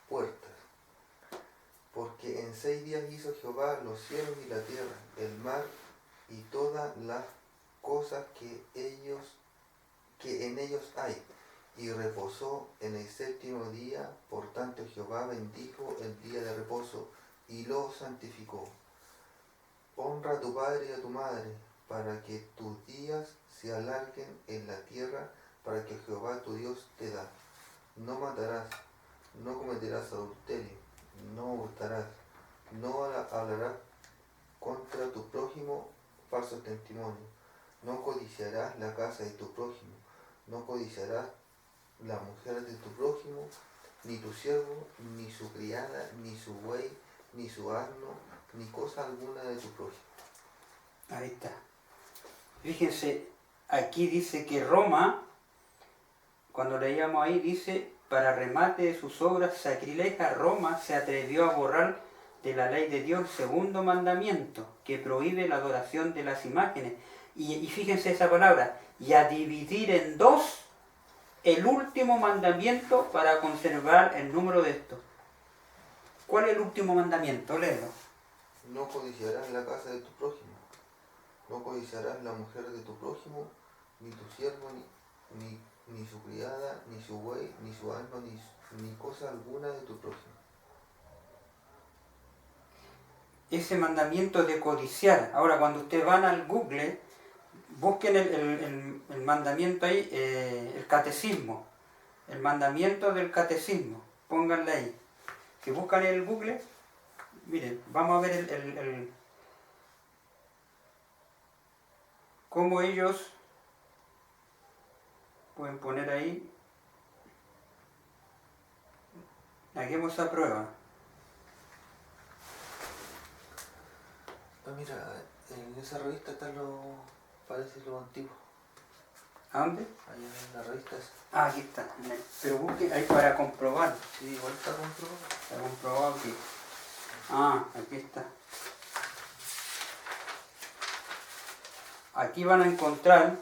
puertas. Porque en 6 días hizo Jehová los cielos y la tierra, el mar y todas las cosas que en ellos hay, y reposó en el séptimo día. Por tanto Jehová bendijo el día de reposo y lo santificó. Honra a tu padre y a tu madre, para que tus días se alarguen en la tierra para que Jehová tu Dios te da. No matarás, no cometerás adulterio, no hurtarás, no hablarás contra tu prójimo falso testimonio, no codiciarás la casa de tu prójimo, no codiciarás la mujer de tu prójimo, ni tu siervo, ni su criada, ni su buey, ni su asno, ni cosa alguna de tu prójimo. Ahí está. Fíjense, aquí dice que Roma, cuando leíamos ahí, dice, para remate de sus obras sacrilegas, Roma se atrevió a borrar de la ley de Dios el segundo mandamiento, que prohíbe la adoración de las imágenes. Y fíjense esa palabra, y a dividir en dos el último mandamiento para conservar el número de estos. ¿Cuál es el último mandamiento? Léelo. No codiciarás la casa de tu prójimo, no codiciarás la mujer de tu prójimo, ni tu siervo, ni su criada, ni su buey, ni su asno, ni cosa alguna de tu prójimo. Ese mandamiento de codiciar. Ahora, cuando ustedes van al Google, busquen el mandamiento ahí, el catecismo. El mandamiento del catecismo. Pónganle ahí. Si buscan en el Google, miren, vamos a ver cómo ellos pueden poner ahí. Hagamos esa prueba. Ah, mira, en esa revista están parece lo antiguo. ¿A dónde? Allá en la revista esa. Ah, aquí está. Pero busquen ahí para comprobar. Sí, igual está comprobado. Está comprobado aquí. Ah, aquí está. Aquí van a encontrar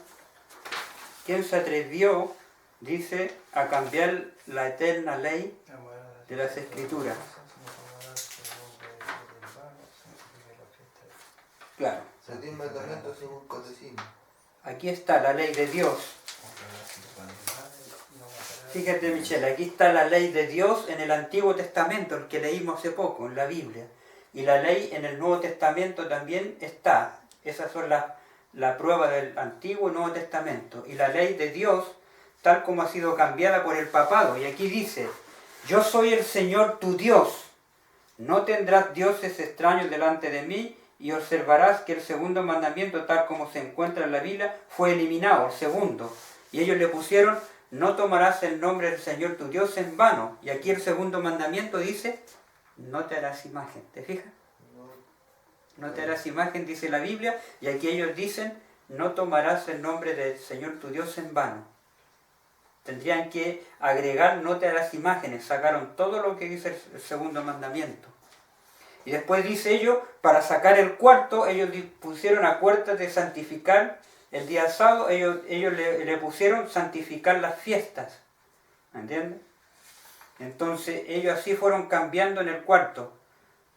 quién se atrevió dice a cambiar la eterna ley de las Escrituras. Claro. Los 10 mandamientos según catecismo. Aquí está la ley de Dios. Fíjate, Michelle, aquí está la ley de Dios en el Antiguo Testamento, el que leímos hace poco, en la Biblia. Y la ley en el Nuevo Testamento también está. Esas son la prueba del Antiguo y Nuevo Testamento. Y la ley de Dios, tal como ha sido cambiada por el papado. Y aquí dice, yo soy el Señor tu Dios. No tendrás dioses extraños delante de mí, y observarás que el segundo mandamiento, tal como se encuentra en la Biblia, fue eliminado, el segundo. Y ellos le pusieron, no tomarás el nombre del Señor tu Dios en vano. Y aquí el segundo mandamiento dice, no te harás imagen. ¿Te fijas? No te harás imagen, dice la Biblia, y aquí ellos dicen, no tomarás el nombre del Señor tu Dios en vano. Tendrían que agregar, no te harás imágenes. Sacaron todo lo que dice el segundo mandamiento. Y después dice ellos, para sacar el cuarto, ellos pusieron acuerdos de santificar el día sábado, ellos le pusieron santificar las fiestas. ¿Entiendes? Entonces ellos así fueron cambiando en el cuarto.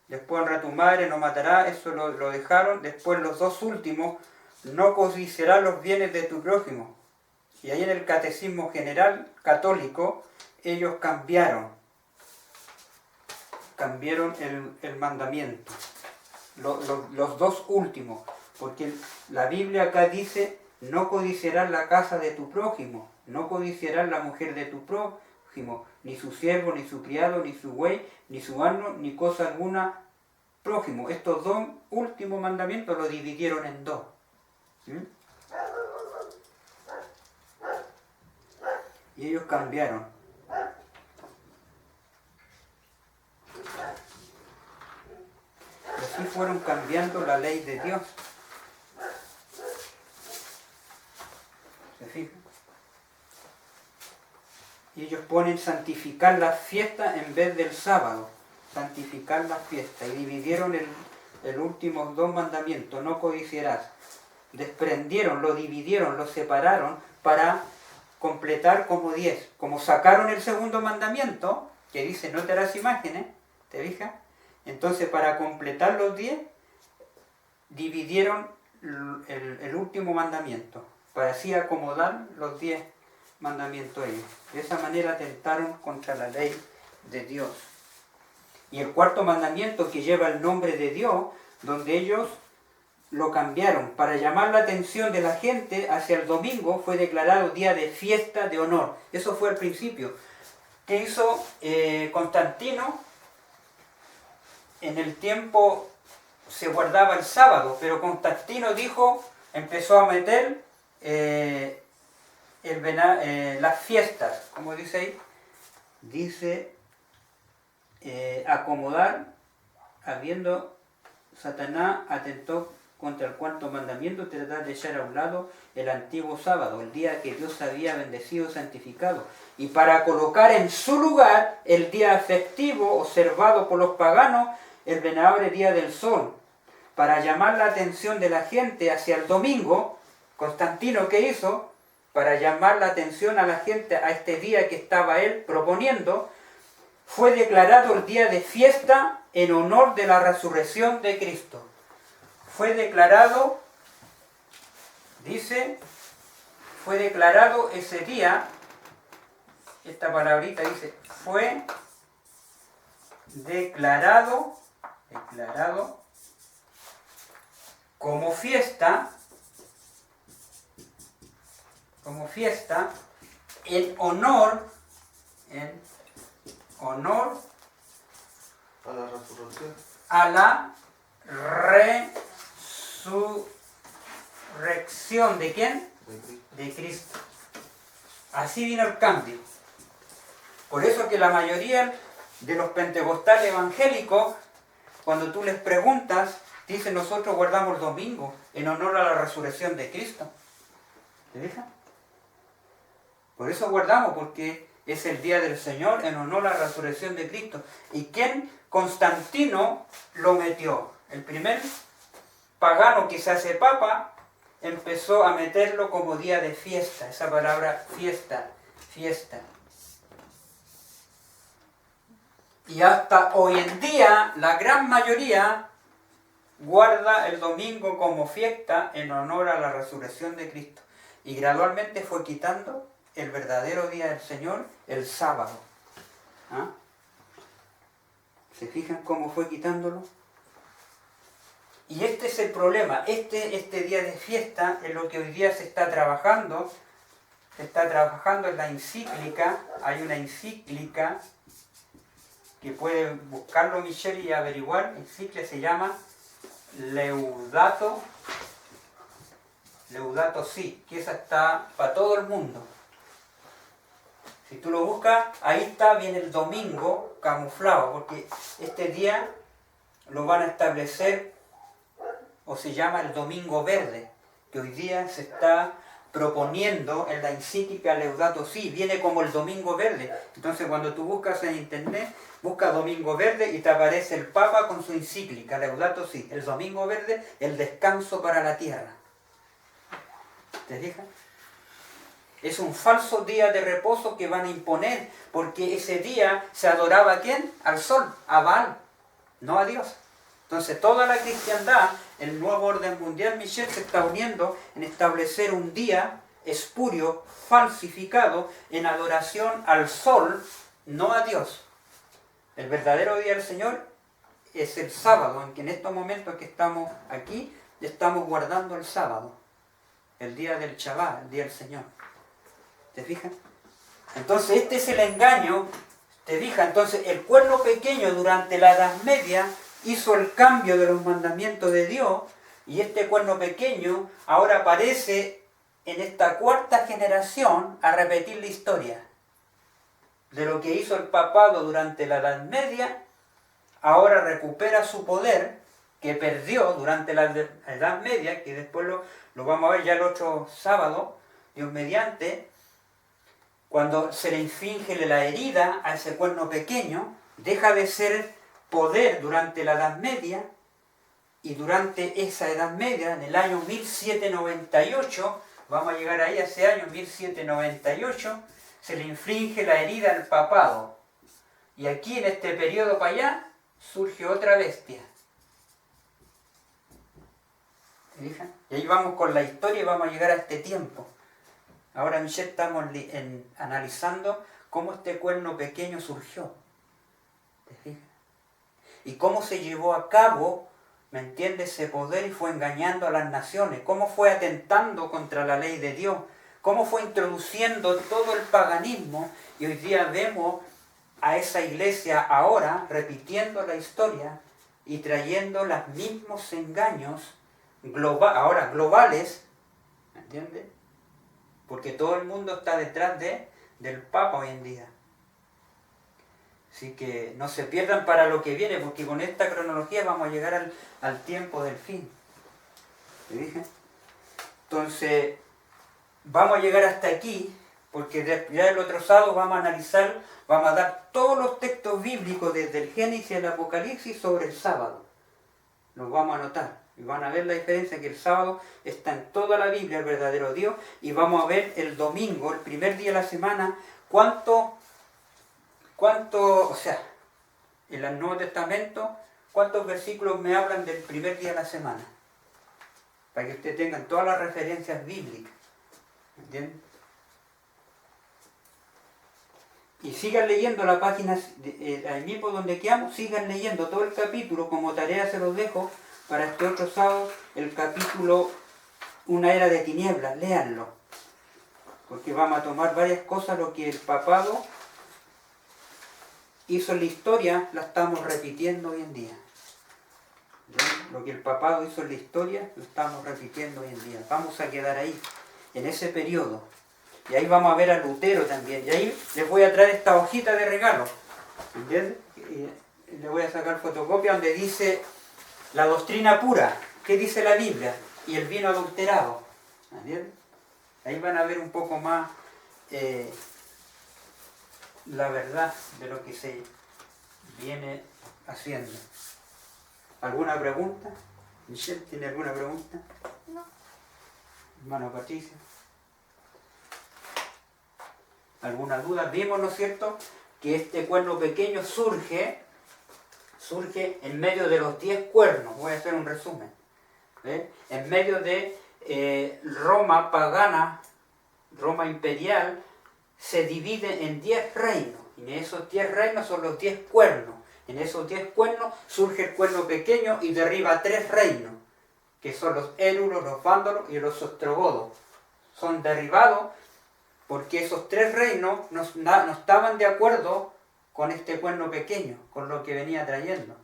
Después honra a tu madre, no matará, eso lo dejaron. Después los dos últimos, no codiciarás los bienes de tu prójimo. Y ahí en el Catecismo General Católico, ellos cambiaron el mandamiento, los dos últimos, porque la Biblia acá dice, no codiciarás la casa de tu prójimo, no codiciarás la mujer de tu prójimo, ni su siervo, ni su criado, ni su buey, ni su asno, ni cosa alguna prójimo. Estos dos últimos mandamientos los dividieron en dos. ¿Sí? Y ellos cambiaron. Así fueron cambiando la ley de Dios. ¿Se fijan? Y ellos ponen santificar las fiestas en vez del sábado. Santificar las fiestas. Y dividieron el últimos dos mandamientos. No codiciarás. Desprendieron, lo dividieron, lo separaron para completar como 10. Como sacaron el segundo mandamiento, que dice no te harás imágenes, ¿te fijas? Entonces, para completar los 10, dividieron el último mandamiento, para así acomodar los 10 mandamientos ellos. De esa manera atentaron contra la ley de Dios. Y el cuarto mandamiento, que lleva el nombre de Dios, donde ellos lo cambiaron para llamar la atención de la gente hacia el domingo, fue declarado día de fiesta de honor. Eso fue al principio. ¿Qué hizo Constantino? En el tiempo se guardaba el sábado, pero Constantino empezó a meter las fiestas, como dice ahí, dice acomodar, habiendo Satanás atentó contra el cuarto mandamiento, tratar de echar a un lado el antiguo sábado, el día que Dios había bendecido y santificado, y para colocar en su lugar el día festivo observado por los paganos, el venerable día del sol, para llamar la atención de la gente hacia el domingo. Constantino, ¿qué hizo? Para llamar la atención a la gente a este día que estaba él proponiendo, fue declarado el día de fiesta en honor de la resurrección de Cristo. Fue declarado, dice, fue declarado ese día, esta palabrita dice, fue declarado como fiesta en honor a la resurrección, a la resurrección ¿de quién? De Cristo. Así vino el cambio. Por eso que la mayoría de los pentecostales evangélicos, cuando tú les preguntas, dicen nosotros guardamos el domingo en honor a la resurrección de Cristo. ¿Te fijas? Por eso guardamos, porque es el día del Señor en honor a la resurrección de Cristo. ¿Y quién? Constantino lo metió. El primer pagano que se hace papa empezó a meterlo como día de fiesta. Esa palabra fiesta fiesta. Y hasta hoy en día, la gran mayoría guarda el domingo como fiesta en honor a la resurrección de Cristo. Y gradualmente fue quitando el verdadero día del Señor, el sábado. ¿Ah? ¿Se fijan cómo fue quitándolo? Y este es el problema. Este día de fiesta es lo que hoy día se está trabajando. Se está trabajando en la encíclica. Hay una encíclica que puede buscarlo Michelle y averiguar. La encíclica se llama Laudato Si, que esa está para todo el mundo. Si tú lo buscas, ahí está, viene el domingo camuflado, porque este día lo van a establecer, o se llama el Domingo Verde, que hoy día se está proponiendo en la encíclica Laudato Si, viene como el Domingo Verde. Entonces cuando tú buscas en internet, busca Domingo Verde y te aparece el Papa con su encíclica Laudato Si, el Domingo Verde, el descanso para la tierra. ¿Te fijas? Es un falso día de reposo que van a imponer, porque ese día se adoraba ¿a quién? Al sol, a Baal, no a Dios. Entonces toda la cristiandad, el nuevo orden mundial, Michel, se está uniendo en establecer un día espurio, falsificado, en adoración al sol, no a Dios. El verdadero día del Señor es el sábado, en que en estos momentos que estamos aquí, estamos guardando el sábado, el día del Shabbat, el día del Señor. ¿Te fijas? Entonces este es el engaño. ¿Te fijas? Entonces el cuerno pequeño durante la Edad Media hizo el cambio de los mandamientos de Dios, y este cuerno pequeño ahora aparece en esta cuarta generación a repetir la historia de lo que hizo el papado durante la Edad Media. Ahora recupera su poder que perdió durante la Edad Media, que después lo vamos a ver ya el otro sábado, Dios mediante. Cuando se le inflige la herida a ese cuerno pequeño, deja de ser poder durante la Edad Media, y durante esa Edad Media, en el año 1798, vamos a llegar ahí a ese año 1798, se le inflige la herida al papado. Y aquí en este periodo para allá surge otra bestia. ¿Se fijan? Y ahí vamos con la historia y vamos a llegar a este tiempo. Ahora, Michelle, estamos analizando cómo este cuerno pequeño surgió. ¿Te fijas? Y cómo se llevó a cabo, ¿me entiendes?, ese poder, y fue engañando a las naciones. Cómo fue atentando contra la ley de Dios. Cómo fue introduciendo todo el paganismo. Y hoy día vemos a esa iglesia ahora repitiendo la historia y trayendo los mismos engaños ahora globales. ¿Me entiendes? Porque todo el mundo está detrás del Papa hoy en día. Así que no se pierdan para lo que viene, porque con esta cronología vamos a llegar al tiempo del fin. ¿Te dije? Entonces, vamos a llegar hasta aquí, porque ya el otro sábado vamos a analizar, vamos a dar todos los textos bíblicos desde el Génesis al Apocalipsis sobre el sábado. Los vamos a anotar. Y van a ver la diferencia, que el sábado está en toda la Biblia, el verdadero Dios. Y vamos a ver el domingo, el primer día de la semana, cuánto, o sea, en el Nuevo Testamento, cuántos versículos me hablan del primer día de la semana. Para que ustedes tengan todas las referencias bíblicas. ¿Entienden? Y sigan leyendo la página, ahí mismo donde quedamos, sigan leyendo todo el capítulo, como tarea se los dejo. Para este otro sábado, el capítulo Una era de tinieblas, léanlo. Porque vamos a tomar varias cosas, lo que el papado hizo en la historia, la estamos repitiendo hoy en día. ¿Ven? Lo que el papado hizo en la historia, lo estamos repitiendo hoy en día. Vamos a quedar ahí, en ese periodo. Y ahí vamos a ver a Lutero también. Y ahí les voy a traer esta hojita de regalo. ¿Entienden? Y le voy a sacar fotocopia donde dice la doctrina pura, ¿qué dice la Biblia? Y el vino adulterado. ¿Entienden? Ahí van a ver un poco más la verdad de lo que se viene haciendo. ¿Alguna pregunta? Michelle, ¿tiene alguna pregunta? No. Hermano Patricio. alguna duda. Vimos, ¿no es cierto?, que este cuerno pequeño surge en medio de los 10 cuernos. Voy a hacer un resumen. En medio de Roma pagana, Roma imperial, se divide en 10 reinos. Y en esos 10 reinos son los 10 cuernos. En esos 10 cuernos surge el cuerno pequeño y derriba 3 reinos, que son los érulos, los vándalos y los ostrogodos. Son derribados porque esos 3 reinos no estaban de acuerdo con este cuerno pequeño, con lo que venía trayendo.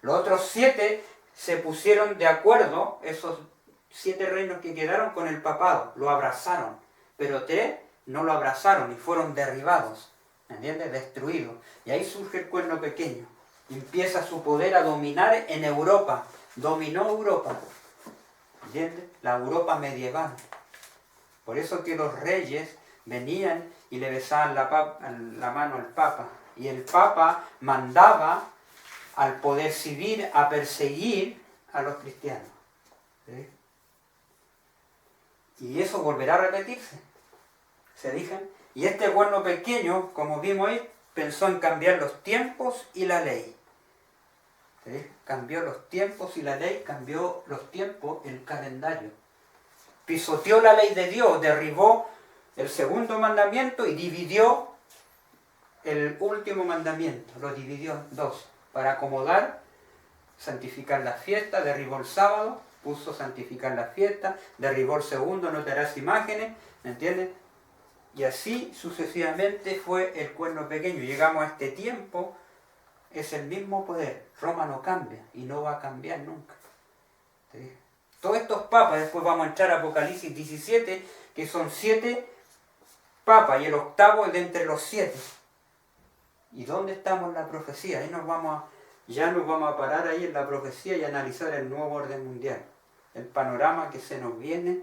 Los otros 7 se pusieron de acuerdo, esos 7 reinos que quedaron, con el papado, lo abrazaron, pero 3 no lo abrazaron y fueron derribados, ¿me entiendes?, destruidos. Y ahí surge el cuerno pequeño. Empieza su poder a dominar en Europa. Dominó Europa. ¿Entiendes? La Europa medieval. Por eso que los reyes venían y le besaban la mano al Papa. Y el Papa mandaba al poder civil a perseguir a los cristianos. ¿Sí? Y eso volverá a repetirse. ¿Se fijan? Y este cuerno pequeño, como vimos ahí, pensó en cambiar los tiempos y la ley. ¿Sí? Cambió los tiempos y la ley, cambió los tiempos, el calendario. Pisoteó la ley de Dios, derribó el segundo mandamiento y dividió el último mandamiento. Lo dividió en 2 para acomodar, santificar la fiesta, derribó el sábado, puso santificar la fiesta, derribó el segundo, no te harás imágenes, ¿me entiendes? Y así sucesivamente fue el cuerno pequeño. Llegamos a este tiempo, es el mismo poder. Roma no cambia y no va a cambiar nunca. ¿Sí? Todos estos papas, después vamos a entrar a Apocalipsis 17, que son 7 papas y el octavo es de entre los 7. ¿Y dónde estamos en la profecía? Ahí ya nos vamos a parar ahí en la profecía y analizar el nuevo orden mundial. El panorama que se nos viene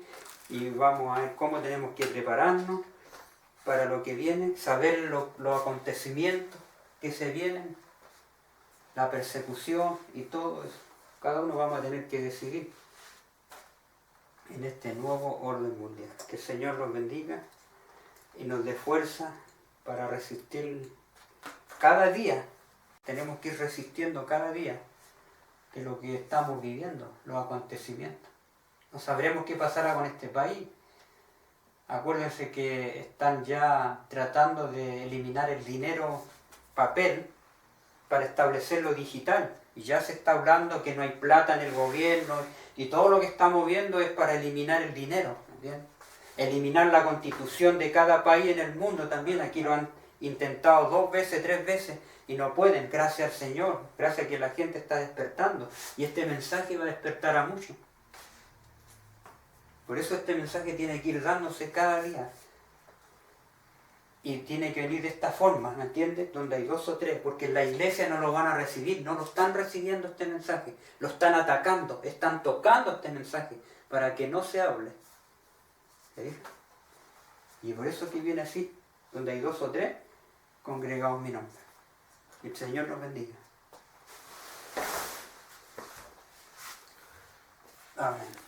y vamos a ver cómo tenemos que prepararnos para lo que viene, saber los acontecimientos que se vienen, la persecución y todo eso. Cada uno vamos a tener que decidir en este nuevo orden mundial. Que el Señor nos bendiga y nos dé fuerza para resistir cada día. Tenemos que ir resistiendo cada día de lo que estamos viviendo, los acontecimientos. No sabremos qué pasará con este país. Acuérdense que están ya tratando de eliminar el dinero papel para establecer lo digital. Y ya se está hablando que no hay plata en el gobierno y todo lo que estamos viendo es para eliminar el dinero. ¿Entiendes? Eliminar la constitución de cada país en el mundo también. Aquí lo han intentado 2 veces, 3 veces y no pueden. Gracias al Señor, gracias a que la gente está despertando. Y este mensaje va a despertar a muchos. Por eso este mensaje tiene que ir dándose cada día. Y tiene que venir de esta forma, ¿me entiendes? Donde hay 2 o 3, porque en la iglesia no lo van a recibir, no lo están recibiendo este mensaje. Lo están atacando, están tocando este mensaje para que no se hable. ¿Sí? Y por eso que viene así, donde hay 2 o 3, congregados en mi nombre. Y el Señor nos bendiga. Amén.